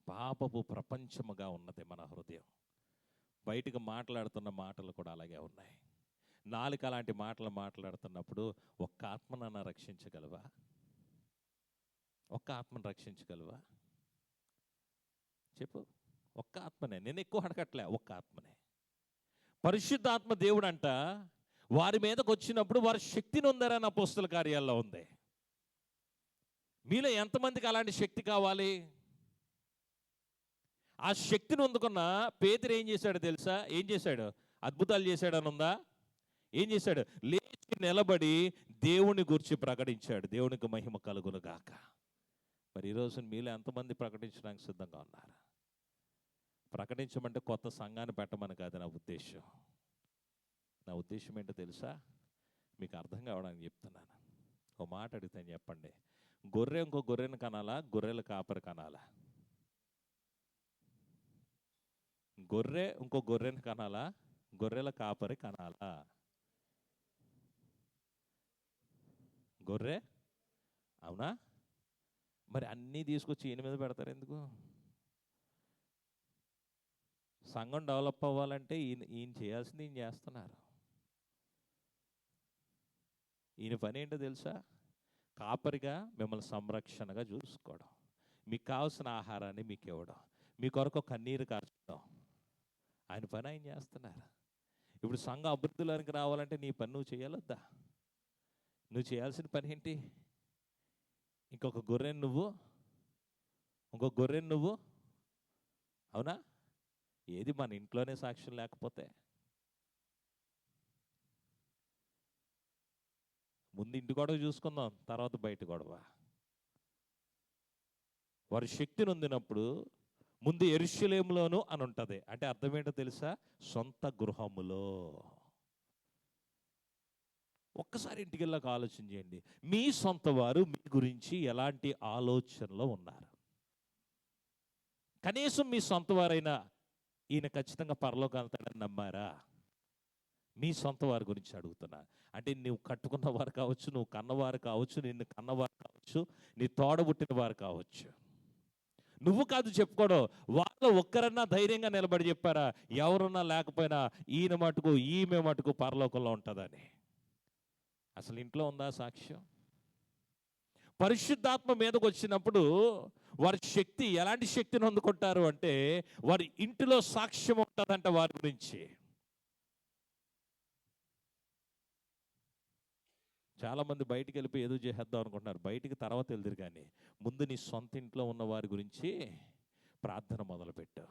పాపపు ప్రపంచముగా ఉన్నది మన హృదయం. బయటకు మాట్లాడుతున్న మాటలు కూడా అలాగే ఉన్నాయి. నాలుక అలాంటి మాటలు మాట్లాడుతున్నప్పుడు ఒక్క ఆత్మనన్నా రక్షించగలవా? ఒక్క ఆత్మను రక్షించగలవా? చెప్పు. ఒక్క ఆత్మనే. నేను ఎక్కువ అడగట్లే, ఒక్క ఆత్మనే. పరిశుద్ధాత్మ దేవుడు అంట వారి మీదకి వచ్చినప్పుడు వారి శక్తిని ఉందరని అపోస్తల కార్యాల్లో ఉంది. మీలో ఎంతమందికి అలాంటి శక్తి కావాలి? ఆ శక్తిని అందుకున్న పేతురు ఏం చేశాడు తెలుసా? ఏం చేశాడు? అద్భుతాలు చేశాడని ఉందా? ఏం చేశాడు? లేచి నిలబడి దేవుని గురించి ప్రకటించాడు. దేవునికి మహిమ కలుగును గాక. మరి ఈరోజు మీలో ఎంతమంది ప్రకటించడానికి సిద్ధంగా ఉన్నారు? ప్రకటించమంటే కొత్త సంఘాన్ని పెట్టమని కాదు నా ఉద్దేశం. నా ఉద్దేశం ఏంటో తెలుసా? మీకు అర్థం కావడానికి చెప్తున్నాను. ఒక మాట అడిగితే చెప్పండి, గొర్రె ఇంకో గొర్రెను కనాలా, గొర్రెల కాపరి కనాలా? గొర్రె ఇంకో గొర్రెను కనాలా, గొర్రెల కాపరి కనాలా? గొర్రె, అవునా? మరి అన్నీ తీసుకొచ్చి ఈయన మీద పెడతారు ఎందుకు? సంఘం డెవలప్ అవ్వాలంటే ఈయన చేయాల్సింది ఈయన చేస్తున్నారు. ఈయన పని ఏంటో తెలుసా? కాపరిగా మిమ్మల్ని సంరక్షణగా చూసుకోవడం, మీకు కావాల్సిన ఆహారాన్ని మీకు ఇవ్వడం, మీ కొరకు కన్నీరు కార్చడం. ఆయన పని ఆయన చేస్తున్నారు. ఇప్పుడు సంఘ అభివృద్ధిలోనికి రావాలంటే నీ పని నువ్వు చేయాలొద్దా? నువ్వు చేయాల్సిన పని ఏంటి? ఇంకొక గొర్రెను నువ్వు, ఇంకొక గొర్రెను నువ్వు, అవునా? ఏది మన ఇంట్లోనే సాక్ష్యం లేకపోతే? ముందు ఇంటి గొడవ చూసుకుందాం, తర్వాత బయట గొడవ. వారి శక్తిని పొందినప్పుడు ముందు యెరూషలేములోను అని ఉంటుంది. అంటే అర్థం ఏంటో తెలుసా? సొంత గృహములో. ఒక్కసారి ఇంటికి వెళ్ళాక ఆలోచన చేయండి, మీ సొంత వారు మీ గురించి ఎలాంటి ఆలోచనలో ఉన్నారు? కనీసం మీ సొంత వారైనా ఈయన ఖచ్చితంగా పరలోకం వెళ్తాడని నమ్మారా? మీ సొంత వారి గురించి అడుగుతున్నా. అంటే నువ్వు కట్టుకున్న వారు కావచ్చు, నువ్వు కన్నవారు కావచ్చు, నిన్ను కన్నవారు కావచ్చు, నీ తోడబుట్టిన వారు కావచ్చు. నువ్వు కాదు చెప్పుకోవడం, వాళ్ళు ఒక్కరన్నా ధైర్యంగా నిలబడి చెప్పారా, ఎవరున్నా లేకపోయినా ఈయన మటుకు ఈమె మటుకు పరలోకంలో ఉంటుందని? అసలు ఇంట్లో ఉందా సాక్ష్యం? పరిశుద్ధాత్మ మీదకి వచ్చినప్పుడు వారి శక్తి, ఎలాంటి శక్తిని అందుకుంటారు అంటే, వారి ఇంటిలో సాక్ష్యం ఉంటుందంట వారి గురించి. చాలామంది బయటికి వెళ్ళిపోయి ఏదో చేసేద్దాం అనుకుంటున్నారు. బయటికి తర్వాత వెళ్తారు, కానీ ముందు నీ సొంత ఇంట్లో ఉన్న వారి గురించి ప్రార్థన మొదలుపెట్టు.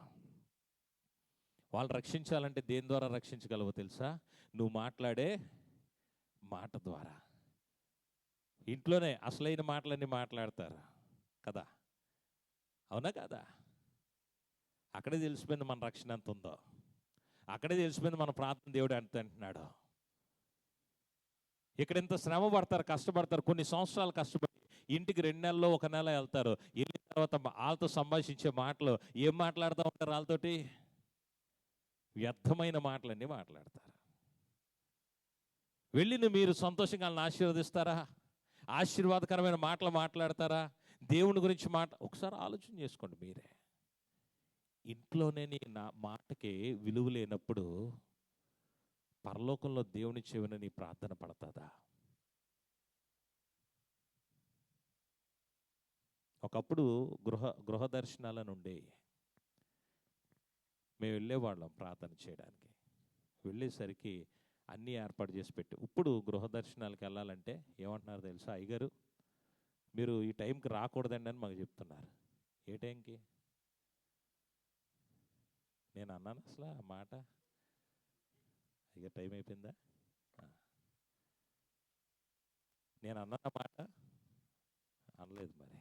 వాళ్ళు రక్షించాలంటే దేని ద్వారా రక్షించగలవో తెలుసా? నువ్వు మాట్లాడే మాట ద్వారా. ఇంట్లోనే అసలైన మాటలన్నీ మాట్లాడతారు కదా, అవునా కదా? అక్కడే తెలిసిపోయింది మన రక్షణ ఎంత ఉందో, అక్కడే తెలిసిపోయింది మన ప్రార్థన దేవుడు ఎంత అంటున్నాడో. ఇక్కడ ఇంత శ్రమ పడతారు, కష్టపడతారు, కొన్ని సంవత్సరాలు కష్టపడి ఇంటికి 2 నెలల్లో 1 నెల వెళ్తారు. వెళ్ళిన తర్వాత వాళ్ళతో సంభాషించే మాటలు ఏం మాట్లాడుతూ ఉంటారు? వాళ్ళతోటి వ్యర్థమైన మాటలన్నీ మాట్లాడతారు. వెళ్ళిన మీరు సంతోషంగా వాళ్ళని ఆశీర్వదిస్తారా? ఆశీర్వాదకరమైన మాటలు మాట్లాడతారా? దేవుని గురించి ఒకసారి ఆలోచన చేసుకోండి మీరే. ఇంట్లోనే నా మాటకి విలువ లేనప్పుడు పరలోకంలో దేవుని చెవిన నీ ప్రార్థన పడతాదా? ఒకప్పుడు గృహ దర్శనాలను ఉండేవి. మేము వెళ్ళేవాళ్ళం ప్రార్థన చేయడానికి. వెళ్ళేసరికి అన్నీ ఏర్పాటు చేసి పెట్టి, ఇప్పుడు గృహ దర్శనాలకు వెళ్ళాలంటే ఏమంటున్నారు తెలుసా? అయ్యగారు మీరు ఈ టైంకి రాకూడదండి అని మాకు చెప్తున్నారు. ఏ టైంకి? నేను అన్నాను అసలు ఆ మాట? అయ్యగారు టైం అయిపోయిందా? నేను అన్న మాట అనలేదు. మరి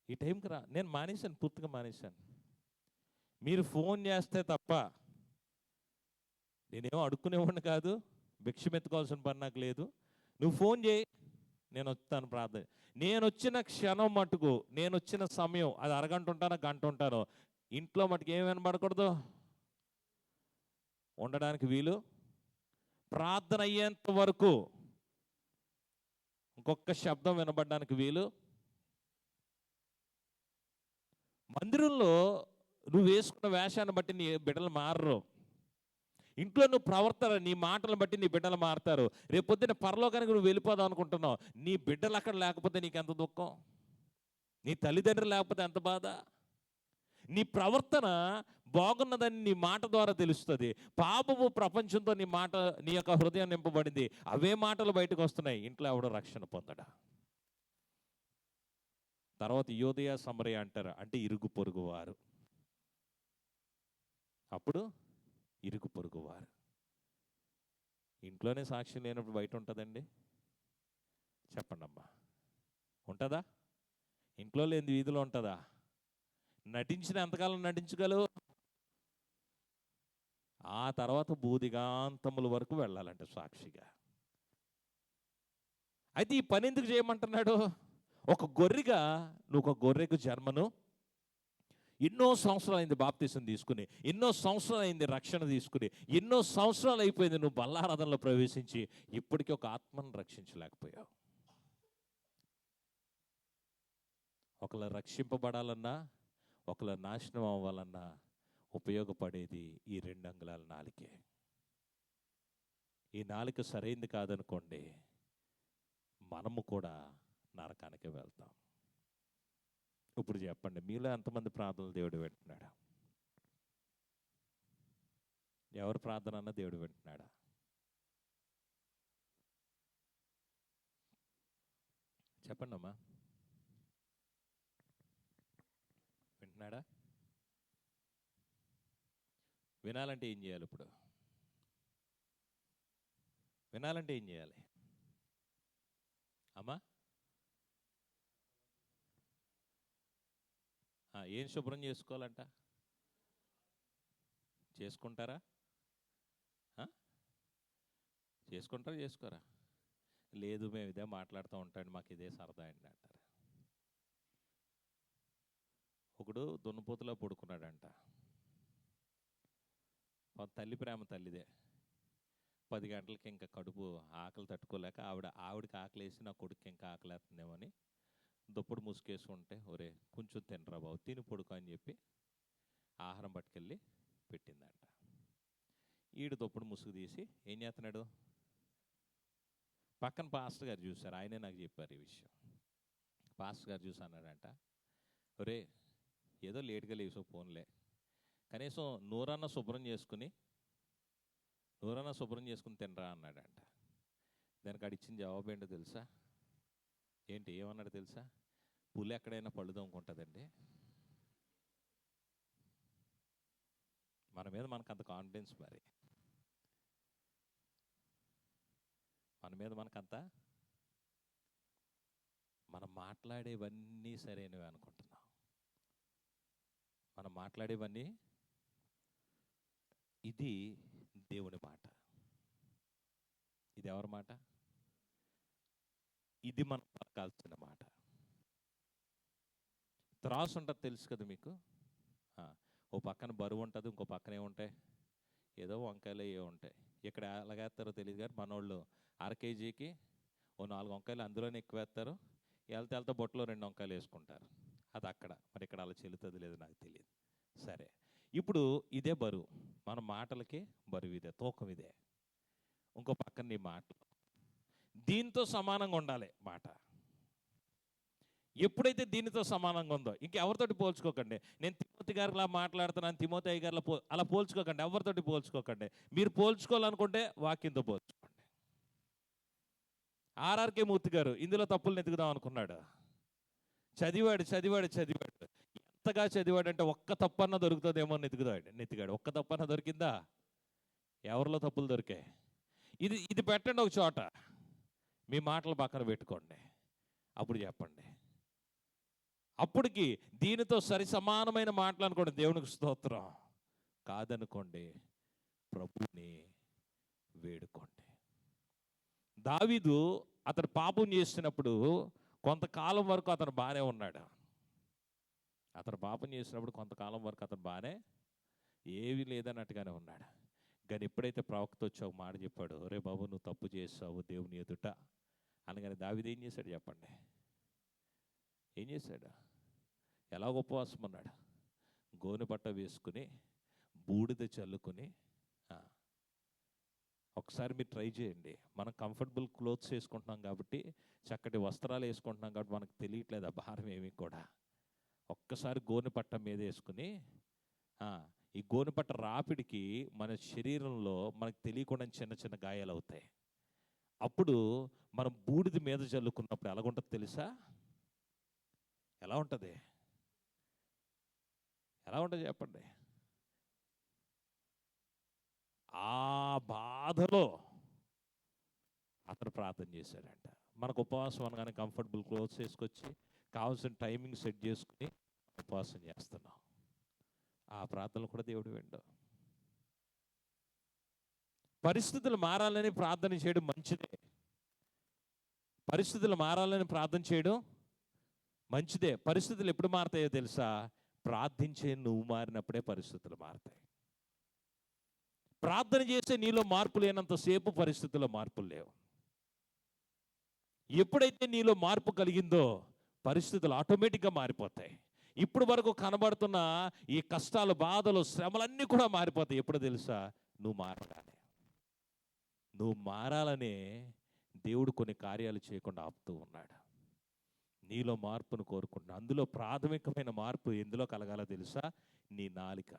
ఈ టైంకి రా, నేను మానేశాను, పూర్తిగా మానేశాను. మీరు ఫోన్ చేస్తే తప్ప నేనేమో అడుక్కునేవాడిని కాదు, భిక్షమెత్తుకోవాల్సిన పని నాకు లేదు. నువ్వు ఫోన్ చేయి, నేను వస్తాను ప్రార్థన. నేను వచ్చిన క్షణం మటుకు, నేను వచ్చిన సమయం అది అరగంట ఉంటానో గంట ఉంటానో, ఇంట్లో మటుకు ఏమి వినబడకూడదు, ఉండడానికి వీలు. ప్రార్థన అయ్యేంత వరకు ఇంకొక శబ్దం వినబడడానికి వీలు. మందిరంలో నువ్వు వేసుకున్న వేషాన్ని బట్టి నీ బిడ్డలు మారరు. ఇంట్లో నువ్వు ప్రవర్తన, నీ మాటలను బట్టి నీ బిడ్డలు మారుతారు. రేపొద్దున పరలోకానికి నువ్వు వెళ్ళిపోదాం అనుకుంటున్నావు, నీ బిడ్డలు అక్కడ లేకపోతే నీకు ఎంత దుఃఖం, నీ తల్లిదండ్రులు లేకపోతే ఎంత బాధ. నీ ప్రవర్తన బాగున్నదని నీ మాట ద్వారా తెలుస్తుంది. పాపము ప్రపంచంతో నీ యొక్క హృదయం నింపబడింది, అవే మాటలు బయటకు వస్తున్నాయి. ఇంట్లో ఎవడో రక్షణ పొందడా. తర్వాత యోదయ సమరయ అంటారు, అంటే ఇరుగు పొరుగువారు. అప్పుడు ఇరుగు పొరుగువారు. ఇంట్లోనే సాక్ష్యం లేనప్పుడు బయట ఉంటుందండి? చెప్పండి అమ్మా, ఉంటుందా? ఇంట్లో లేని వీధిలో ఉంటుందా? నటించిన ఎంతకాలం నటించగలవు? ఆ తర్వాత బూదిగాంతముల వరకు వెళ్ళాలంటే సాక్షిగా. అయితే ఈ పని ఎందుకు చేయమంటున్నాడు? ఒక గొర్రెగా నువ్వు ఒక గొర్రెకు జన్మను, ఎన్నో సంవత్సరాలు అయింది బాప్తీసం తీసుకుని, ఎన్నో సంవత్సరాలు అయింది రక్షణ తీసుకుని, ఎన్నో సంవత్సరాలు అయిపోయింది నువ్వు బల్లారాధనలో ప్రవేశించి, ఇప్పటికీ ఒక ఆత్మను రక్షించలేకపోయావు. ఒకళ్ళు రక్షింపబడాలన్నా, ఒకళ్ళు నాశనం అవ్వాలన్నా ఉపయోగపడేది ఈ 2 అంగుళాల నాలికే. ఈ నాలుక సరైంది కాదనుకోండి, మనము కూడా నరకానికి వెళ్తాం. ఇప్పుడు చెప్పండి, మీలో ఎంతమంది ప్రార్థనలు దేవుడు వింటున్నాడా? ఎవరి ప్రార్థన అన్నా దేవుడు వింటున్నాడా? చెప్పండి అమ్మా. వింటున్నాడా? వినాలంటే ఏం చేయాలి? ఇప్పుడు వినాలంటే ఏం చేయాలి అమ్మా? ఏం శుభ్రం చేసుకోవాలంట? చేసుకుంటారా? చేసుకుంటారా చేసుకోరా? లేదు, మేము ఇదే మాట్లాడుతూ ఉంటాండి, మాకు ఇదే సరదా అండి అంటారు. ఒకడు దున్నపోతులో పడుకున్నాడంట. తల్లి ప్రేమ తల్లిదే. 10 గంటలకి ఇంకా కడుపు ఆకలి తట్టుకోలేక ఆవిడకి ఆకలి వేసి నా కొడుకు ఇంకా ఆకలేస్తుందేమని దుప్పటి ముసుకేసుకుంటే, ఒరే కొంచెం తినరా బాబు, తిని పడుకో అని చెప్పి ఆహారం పట్టుకెళ్ళి పెట్టిందంట. ఈడు దుప్పటి ముసుగు తీసి ఏం చేస్తున్నాడు? పక్కన పాస్టర్ గారు చూశారు, ఆయనే నాకు చెప్పారు ఈ విషయం. పాస్టర్ గారు చూసి అన్నాడంట, ఒరే ఏదో లేట్గా లేచో ఫోన్లే, కనీసం నూరన్న శుభ్రం చేసుకుని తినరా అన్నాడంట. దానికి అడిచ్చిన జవాబు ఏంటో తెలుసా? ఏమన్నాడు తెలుసా? పులి ఎక్కడైనా పళ్ళు దొంగకుంటుందండి. మన మీద మనకు అంత కాన్ఫిడెన్స్, మరి మన మీద మనకంత, మనం మాట్లాడేవన్నీ సరైనవి అనుకుంటున్నాం. మనం మాట్లాడేవన్నీ, ఇది దేవుని మాట. ఇది ఎవరి మాట? ఇది మనం పలకాల్సిన మాట. త్రాసు ఉంటుంది తెలుసు కదా మీకు. ఓ పక్కన బరువు ఉంటుంది, ఇంకో పక్కన ఏముంటాయి? ఏదో వంకాయలు ఏ ఉంటాయి. ఇక్కడ ఎలాగేస్తారో తెలియదు కానీ మనోళ్ళు 1/2 కేజీకి ఓ 4 వంకాయలు అందులోనే ఎక్కువ వేస్తారు. వెళ్తే బొట్టలో 2 వంకాయలు వేసుకుంటారు. అది అక్కడ. మరి ఇక్కడ అలా చెల్లుతుంది లేదు నాకు తెలియదు. సరే, ఇప్పుడు ఇదే బరువు, మన మాటలకి బరువు ఇదే, తూకం ఇదే. ఇంకో పక్కన నీ మాటలు దీంతో సమానంగా ఉండాలి మాట. ఎప్పుడైతే దీనితో సమానంగా ఉందో, ఇంకెవరితోటి పోల్చుకోకండి. నేను తిమోతి గారిలా మాట్లాడుతున్నాను, తిమోతి అయ్య గారిలా అలా పోల్చుకోకండి, ఎవరితోటి పోల్చుకోకండి. మీరు పోల్చుకోవాలనుకుంటే వాక్యంతో పోల్చుకోండి. ఆర్ఆర్కే మూర్తి గారు ఇందులో తప్పులు ఎదుగుదాం అనుకున్నాడు. చదివాడు. ఎంతగా చదివాడంటే ఒక్క తప్పన్న దొరుకుతుందేమో నెతిగాడు. ఒక్క తప్పన్న దొరికిందా? ఎవరిలో తప్పులు దొరికాయి? ఇది పెట్టండి ఒక చోట, మీ మాటలు పక్కన పెట్టుకోండి, అప్పుడు చెప్పండి. అప్పటికి దీనితో సరి సమానమైన మాటలు అనుకోండి, దేవునికి స్తోత్రం. కాదనుకోండి, ప్రభుని వేడుకోండి. దావీదు అతను పాపం చేసినప్పుడు కొంతకాలం వరకు అతను బాగానే ఉన్నాడు. కొంతకాలం వరకు అతను బాగానే, ఏమీ లేదన్నట్టుగానే ఉన్నాడు. కానీ ఎప్పుడైతే ప్రవక్త వచ్చి ఒక మాట చెప్పాడు, ఒరే బాబు నువ్వు తప్పు చేసావు దేవుని ఎదుట అనగానే దావీదు ఏం చేశాడు చెప్పండి? ఏం చేశాడు? ఎలా ఉపవాసం ఉన్నాడు? గోనె పట్ట వేసుకుని బూడిద చల్లుకుని. ఒకసారి మీరు ట్రై చేయండి. మనం కంఫర్టబుల్ క్లోత్స్ వేసుకుంటున్నాం కాబట్టి, చక్కటి వస్త్రాలు వేసుకుంటున్నాం కాబట్టి మనకు తెలియట్లేదు ఆ భారం ఏమీ కూడా. ఒక్కసారి గోనె పట్ట మీద వేసుకుని, ఈ గోనె పట్ట రాపిడికి మన శరీరంలో మనకు తెలియకుండా చిన్న చిన్న గాయాలు అవుతాయి. అప్పుడు మనం బూడిద మీద చల్లుకున్నప్పుడు ఎలాగుంటుంది తెలుసా? ఎలా ఉంటుంది చెప్పండి? ఆ బాధలో అతను ప్రార్థన చేశాడంట. మనకు ఉపవాసం అనగానే కంఫర్టబుల్ క్లోత్స్ వేసుకొచ్చి కావాల్సిన టైమింగ్ సెట్ చేసుకుని ఉపవాసం చేస్తున్నాం. ఆ ప్రార్థనలు కూడా దేవుడు విండు. పరిస్థితులు మారాలని ప్రార్థన చేయడం మంచిదే. పరిస్థితులు ఎప్పుడు మారతాయో తెలుసా? ప్రార్థించే నువ్వు మారినప్పుడే పరిస్థితులు మారతాయి. ప్రార్థన చేస్తే నీలో మార్పు లేనంతసేపు పరిస్థితుల్లో మార్పులు లేవు. ఎప్పుడైతే నీలో మార్పు కలిగిందో పరిస్థితులు ఆటోమేటిక్గా మారిపోతాయి. ఇప్పుడు వరకు కనబడుతున్న ఈ కష్టాలు, బాధలు, శ్రమలన్నీ కూడా మారిపోతాయి. ఎప్పుడు తెలుసా? నువ్వు మారాలనే దేవుడు కొన్ని కార్యాలు చేయకుండా ఆపుతూ ఉన్నాడు. నీలో మార్పును కోరుకుంటున్నా. అందులో ప్రాథమికమైన మార్పు ఎందులో కలగాలో తెలుసా? నీ నాలుక.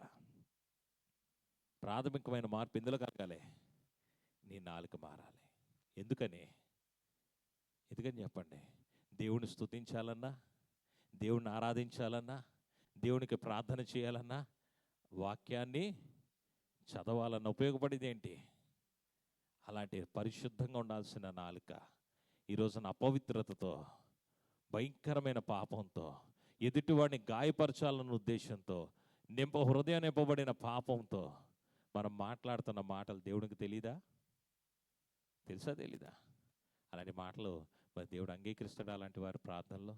ప్రాథమికమైన మార్పు ఎందులో కలగాలి? నీ నాలుక మారాలి. ఎందుకని చెప్పండి? దేవుని స్తుతించాలన్నా, దేవుని ఆరాధించాలన్నా, దేవునికి ప్రార్థన చేయాలన్నా, వాక్యాన్ని చదవాలన్నా ఉపయోగపడేది ఏంటి? అలాంటి పరిశుద్ధంగా ఉండాల్సిన నాలుక ఈ రోజున అపవిత్రతతో, భయంకరమైన పాపంతో, ఎదుటివాడిని గాయపరచాలన్న ఉద్దేశంతో, హృదయం నింపబడిన పాపంతో మనం మాట్లాడుతున్న మాటలు దేవునికి తెలీదా? తెలుసా తెలీదా? అలాంటి మాటలు మరి దేవుడు అంగీకరిస్తాడు అలాంటి వారి ప్రార్థనలో?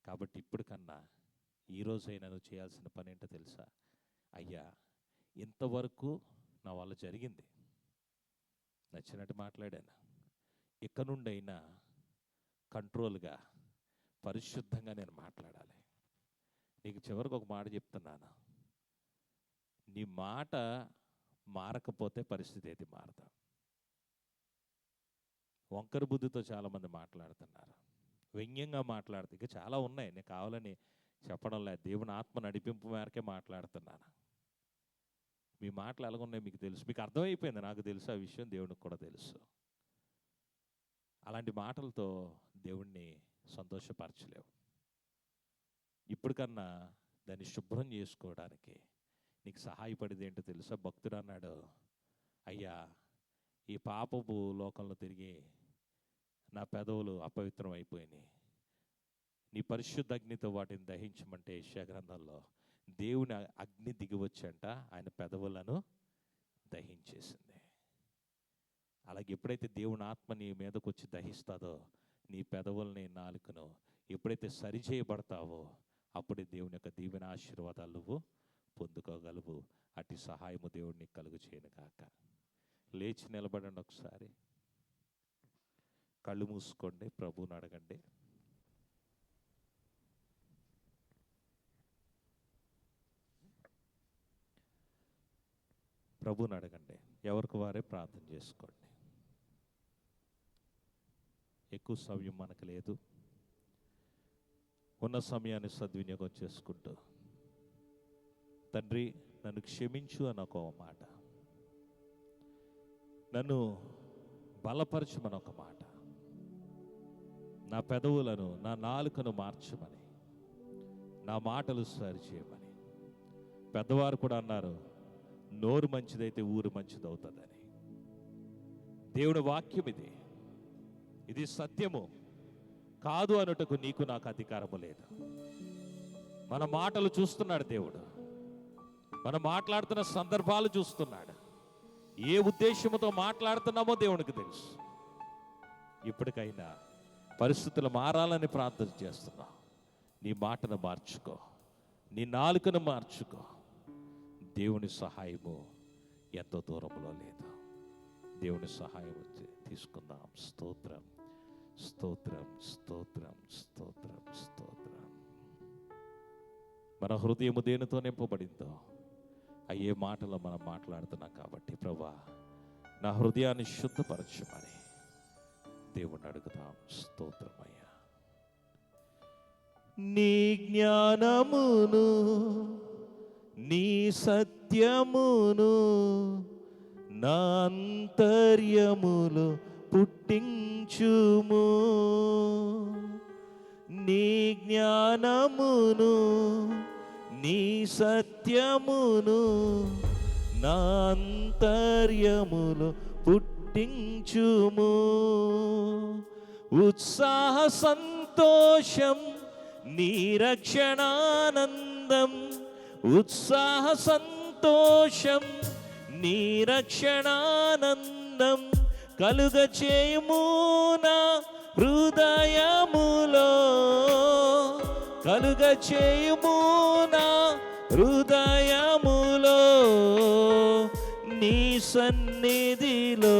కాబట్టి ఇప్పుడు కన్నా ఈరోజైనా నువ్వు చేయాల్సిన పని ఏంటో తెలుసా? అయ్యా, ఇంతవరకు నా వల్ల జరిగింది, నచ్చినట్టు మాట్లాడాను, ఇక నుండైనా కంట్రోల్గా, పరిశుద్ధంగా నేను మాట్లాడాలి. నీకు చివరికి ఒక మాట చెప్తున్నాను, నీ మాట మారకపోతే పరిస్థితి ఏది మారదు. వంకర బుద్ధితో చాలామంది మాట్లాడుతున్నారు, వ్యంగ్యంగా మాట్లాడుతూ, ఇక చాలా ఉన్నాయి, నేను కావాలని చెప్పడం లేదు, దేవుని ఆత్మ నడిపింపు మేరకే మాట్లాడుతున్నాను. మీ మాటలు ఎలాగున్నాయి మీకు తెలుసు, మీకు అర్థమైపోయింది, నాకు తెలుసు ఆ విషయం, దేవునికి కూడా తెలుసు. అలాంటి మాటలతో దేవుణ్ణి సంతోషపరచలేవు. ఇప్పటికన్నా దాన్ని శుభ్రం చేసుకోవడానికి నీకు సహాయపడేది ఏంటో తెలుసా? భక్తుడు అన్నాడు, అయ్యా, ఈ పాపపు లోకంలో తిరిగి నా పెదవులు అపవిత్రం అయిపోయినాయి, నీ పరిశుద్ధ అగ్నితో వాటిని దహించమంటే యెషయా గ్రంథంలో దేవుని అగ్ని దిగి వచ్చంట ఆయన పెదవులను దహించేసింది. అలాగే ఎప్పుడైతే దేవుని ఆత్మ నీ మీదకు వచ్చి దహిస్తుందో, నీ పెదవుల్ని, నాలుకను ఎప్పుడైతే సరిచేయబడతావో అప్పుడే దేవుని యొక్క దీవెన ఆశీర్వాదాలు నువ్వు పొందుకోగలవు. అట్టి సహాయము దేవుడిని కలుగు చేయను కాక. లేచి నిలబడండి, ఒకసారి కళ్ళు మూసుకోండి, ప్రభువుని అడగండి. ప్రభువుని అడగండి, ఎవరికి వారే ప్రార్థన చేసుకోండి. ఎక్కువ సమయం మనకు లేదు, ఉన్న సమయాన్ని సద్వినియోగం చేసుకుంటూ, తండ్రి నన్ను క్షమించు అని ఒక మాట, నన్ను బలపరచమని ఒక మాట, నా పెదవులను, నా నాలుకను మార్చమని, నా మాటలు సరిచేయమని. పెద్దవారు కూడా అన్నారు, నోరు మంచిదైతే ఊరు మంచిదవుతుందని. దేవుని వాక్యం ఇది, ఇది సత్యము. కాదు అనుటకు నీకు నాకు అధికారము లేదు. మన మాటలు చూస్తున్నాడు దేవుడు, మనం మాట్లాడుతున్న సందర్భాలు చూస్తున్నాడు. ఏ ఉద్దేశంతో మాట్లాడుతున్నామో దేవునికి తెలుసు. ఇప్పటికైనా పరిస్థితులు మారాలని ప్రార్థన చేస్తున్నా. నీ మాటను మార్చుకో, నీ నాలుకను మార్చుకో. దేవుని సహాయము ఎంతో దూరంలో లేదు. దేవుని సహాయం తీసుకుందాం. స్తోత్రం, స్తోత్రం, స్తోత్రం, స్తోత్రం, స్తోత్రం. మన హృదయము దేనితో నింపబడిందో అయ్యే మాటలు మనం మాట్లాడుతున్నాం కాబట్టి ప్రభువా, నా హృదయాన్ని శుద్ధపరచమని దేవుణ్ణి అడుగుతాం. స్తోత్రమయ్యా. నీ జ్ఞానమును, నీ సత్యమును నా అంతర్యములో పుట్టించుము. నీ జ్ఞానమును, నీ సత్యమును నా అంతర్యములో పుట్టించుము. ఉత్సాహ సంతోషం నీ రక్షణానందం, ఉత్సాహ సంతోషం నీ రక్షణానందం కలుగ చేయుము నా హృదయములో, కలుగ చేయుము నా హృదయములో. నీ సన్నిధిలో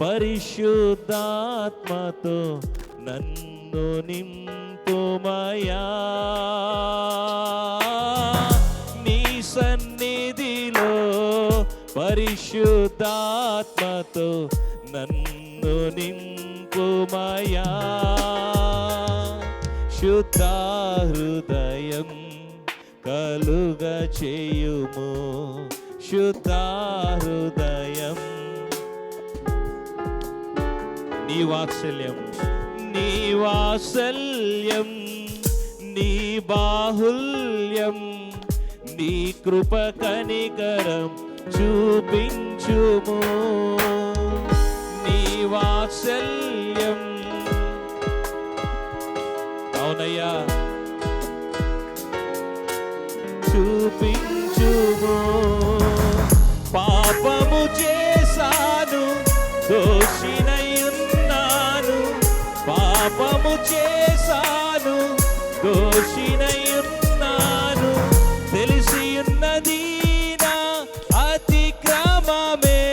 పరిశుద్ధాత్మతో నన్ను నింపుమయా. నీ సన్నిధిలో పరిశుద్ధాత్మతో నన్ను నింపుమయా. శుద్ధ హృదయం కలుగ చేయుము, శుద్ధ హృదయం. నీ వాత్సల్యం, నీ నీ వాత్సల్యం, నీ బాహుల్యం, నీ కృప కనికరం చూపించుము. నీ వాత్సల్యం, అవునయ్యా, చూపించుము. పాపము చేశాను, దోషినయున్నాను, పాపము చేశాను, దోషినయున్నాను, తెలిసియున్నది నా అతిక్రమమే,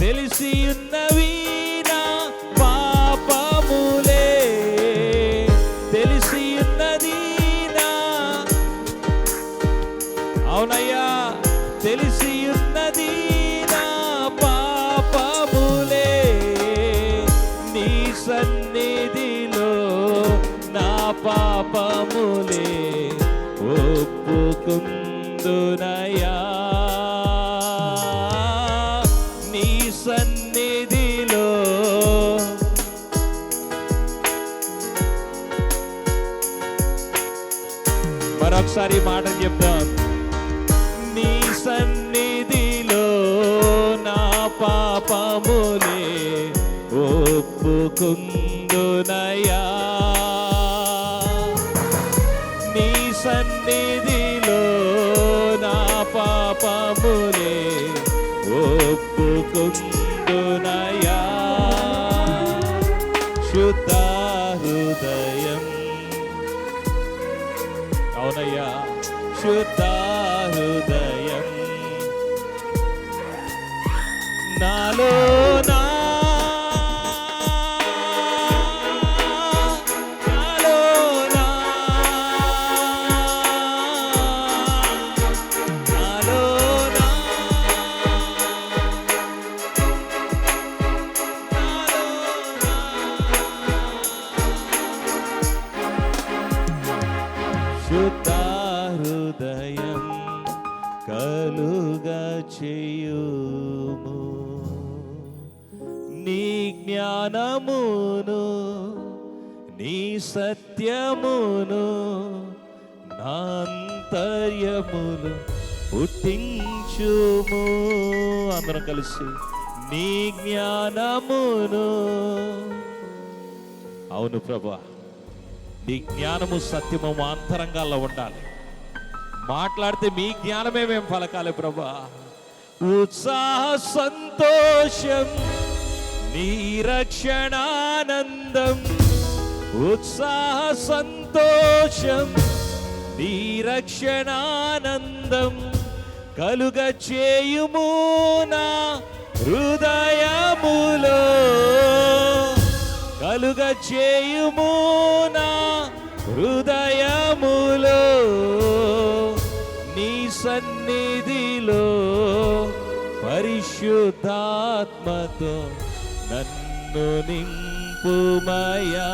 తెలిసియున్నవి నా పాపములే, తెలిసియున్నది నా, అవునయ్యా, తెలిసియున్నది నా పాపములే. నీ సన్నిధిలో నా పాపములే ఒప్పుకుందునయ్యా. నీ సన్నిధిలో మరొకసారి మాట చెప్తాం. నీ సన్నిధిలో నా పాపములే ఒప్పుకుందునయ్యా. నీ సన్నిధిలో నా పాపములే ఒప్పుకుందునయ్యా. శుద్ధ హృదయం, అవునయ్యా, శుద్ధ హృదయం నాలో నా, నాలో నా, నాలో నా, నాలో నా. శుద్ధ హృదయం కలుగా చేయుము. నీ జ్ఞానమును, నీ సత్యమును నా అంతర్యములు పుట్టించుము. అందరం కలిసి నీ జ్ఞానమును, అవును ప్రభా, నీ జ్ఞానము సత్యము మా అంతరంగాల్లో ఉండాలి. మాట్లాడితే మీ జ్ఞానమే మేము పలకాలి ప్రభా. ఉత్సాహ సంతోషం, నీ రక్షణానందం, ఉత్సాహ సంతోషం, నీ రక్షణానందం కలుగ చేయుము నా హృదయములో, కలుగ చేయుము నా హృదయములో. నీ సన్నిధిలో పరిశుద్ధాత్మతో నన్ను నింపుమయా.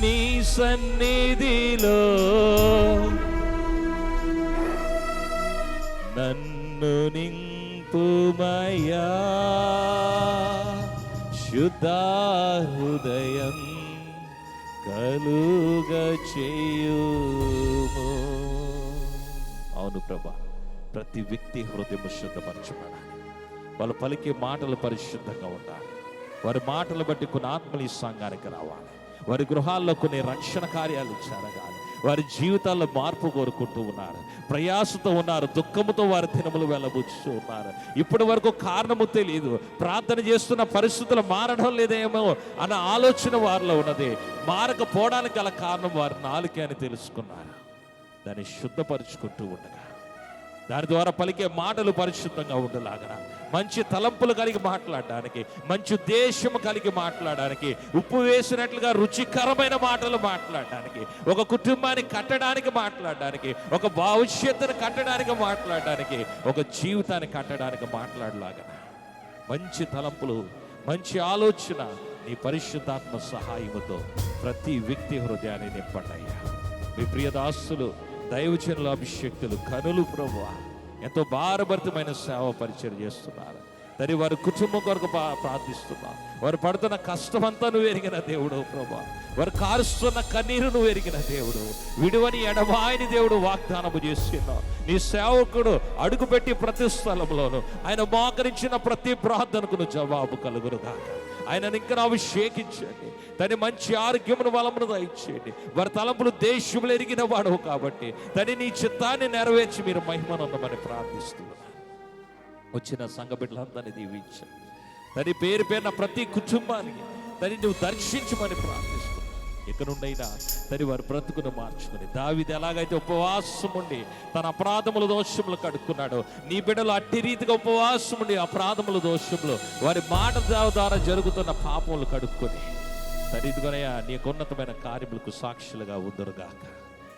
నీ సన్నిధిలో నన్ను నింపుమయా. శుద్ధ హృదయం కలుగ చేయుము. అవును ప్రభా, ప్రతి వ్యక్తి హృదయం శుద్ధపరచబడాలి. వాళ్ళు పలికే మాటలు పరిశుద్ధంగా ఉండాలి. వారి మాటలు బట్టి కొన్ని ఆత్మలు ఈ సంఘానికి రావాలి. వారి గృహాల్లో కొన్ని రక్షణ కార్యాలు జరగాలి. వారి జీవితాల్లో మార్పు కోరుకుంటూ ఉన్నారు, ప్రయాసతో ఉన్నారు, దుఃఖముతో వారి దినములు వెళ్ళబుచ్చుతూ ఉన్నారు. ఇప్పటి వరకు కారణము తెలియదు, ప్రార్థన చేస్తున్న పరిస్థితులు మారడం లేదేమో అన్న ఆలోచన వారిలో ఉన్నది. మారకపోవడానికి గల కారణం వారి నాలుకే అని తెలుసుకున్నారు. దాన్ని శుద్ధపరుచుకుంటూ ఉండగా, దాని ద్వారా పలికే మాటలు పరిశుద్ధంగా ఉండలాగా, మంచి తలంపులు కలిగి మాట్లాడడానికి, మంచి ఉద్దేశము కలిగి మాట్లాడడానికి, ఉప్పు వేసినట్లుగా రుచికరమైన మాటలు మాట్లాడడానికి, ఒక కుటుంబాన్ని కట్టడానికి మాట్లాడడానికి, ఒక భవిష్యత్తును కట్టడానికి మాట్లాడడానికి, ఒక జీవితాన్ని కట్టడానికి మాట్లాడలాగా మంచి తలంపులు, మంచి ఆలోచన నీ పరిశుద్ధాత్మ సహాయముతో ప్రతి వ్యక్తి హృదయాన్ని నింపండయ్యా. మీ ప్రియదాసులు, దైవజనుల అభిషేక్తులు, కనులు ప్రభువా ఎంతో భారభరితమైన సేవ పరిచయం చేస్తున్నారు. తండ్రి వారి కుటుంబం కొరకు ప్రార్థిస్తున్నా. వారు పడుతున్న కష్టమంతా నువ్వు ఎరిగిన దేవుడు ప్రభా. వారు కారుస్తున్న కన్నీరు నువ్వు ఎరిగిన దేవుడు. విడువని ఎడబాయని దేవుడు వాగ్దానము చేస్తున్నావు. నీ సేవకుడు అడుగుపెట్టి ప్రతి స్థలంలోను ఆయన మోకరించిన ప్రతి ప్రార్థనకు నువ్వు జవాబు కలుగునుగాక. ఆయనను ఇంకా అభిషేకించండి. తని మంచి ఆరోగ్యమును బలమును దయచేయండి. వారి తలంపులు దేశములు ఎరిగిన వాడవు కాబట్టి తని నీ చిత్తాన్ని నెరవేర్చి మీరు మహిమనుందమని ప్రార్థిస్తున్నాను. వచ్చిన సంఘ బిడ్డలందరినీ దీవించండి. తని పేరు పేరున ప్రతి కుటుంబానికి తని నువ్వు దర్శించమని ప్రార్థిస్తున్నాను. ఇక నుండైనా తని వారి బ్రతుకును మార్చుకుని దావీదు ఎలాగైతే ఉపవాసం ఉండి తన అపరాధముల దోషములు కడుక్కున్నాడో, నీ బిడ్డలు అట్టి రీతిగా ఉపవాసం ఉండి అపరాధముల దోషములు వారి మాట ద్వారా జరుగుతున్న పాపములు కడుక్కొని తన ఇదిగోనయ్యా నీకు ఉన్నతమైన కార్యములకు సాక్షులుగా ఉందరుగాక.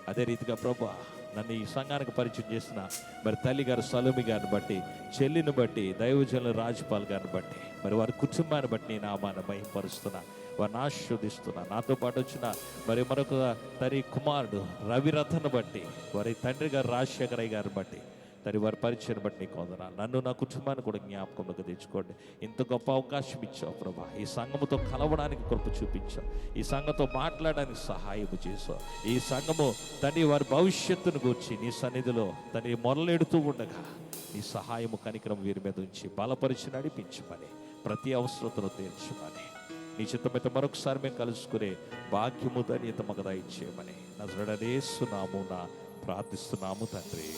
అదే రీతిగా ప్రభా నన్ను ఈ సంఘానికి పరిచయం చేసిన మరి తల్లి గారు సలోమి గారిని బట్టి, చెల్లిని బట్టి, దైవజనులు రాజ్పాల్ గారిని బట్టి, మరి వారి కుటుంబాన్ని బట్టి నీ నామాన్ని మహిమపరుస్తున్నా, వారిని ఆశీర్వదిస్తున్నా. నాతో పాటు వచ్చిన మరి మరొక తరి కుమారుడు రవిరథను బట్టి, వారి తండ్రి గారు రాజశేఖరయ్య గారిని బట్టి, తరి వారి పరిచయం బట్టి నీకు వందనాలు. నన్ను నా కుటుంబాన్ని కూడా జ్ఞాపకంలోకి తెచ్చుకోండి. ఇంత గొప్ప అవకాశం ఇచ్చావు ప్రభా. ఈ సంఘముతో కలవడానికి కృప చూపించావు. ఈ సంఘంతో మాట్లాడడానికి సహాయం చేసావు. ఈ సంఘము తని వారి భవిష్యత్తును గూర్చి నీ సన్నిధిలో తని మొరలెడుతూ ఉండగా నీ సహాయము కనికరం వీరి మీద ఉంచి బలపరిచి నడిపించమని, ప్రతి అవసరతను తీర్చమని, నీ చిత్తమైతే మరొకసారి మేము కలుసుకునే భాగ్యము ధన్యత మాకు దయచేయమని నజరేయుడైన యేసు నామమున ప్రార్థిస్తున్నాము తండ్రి.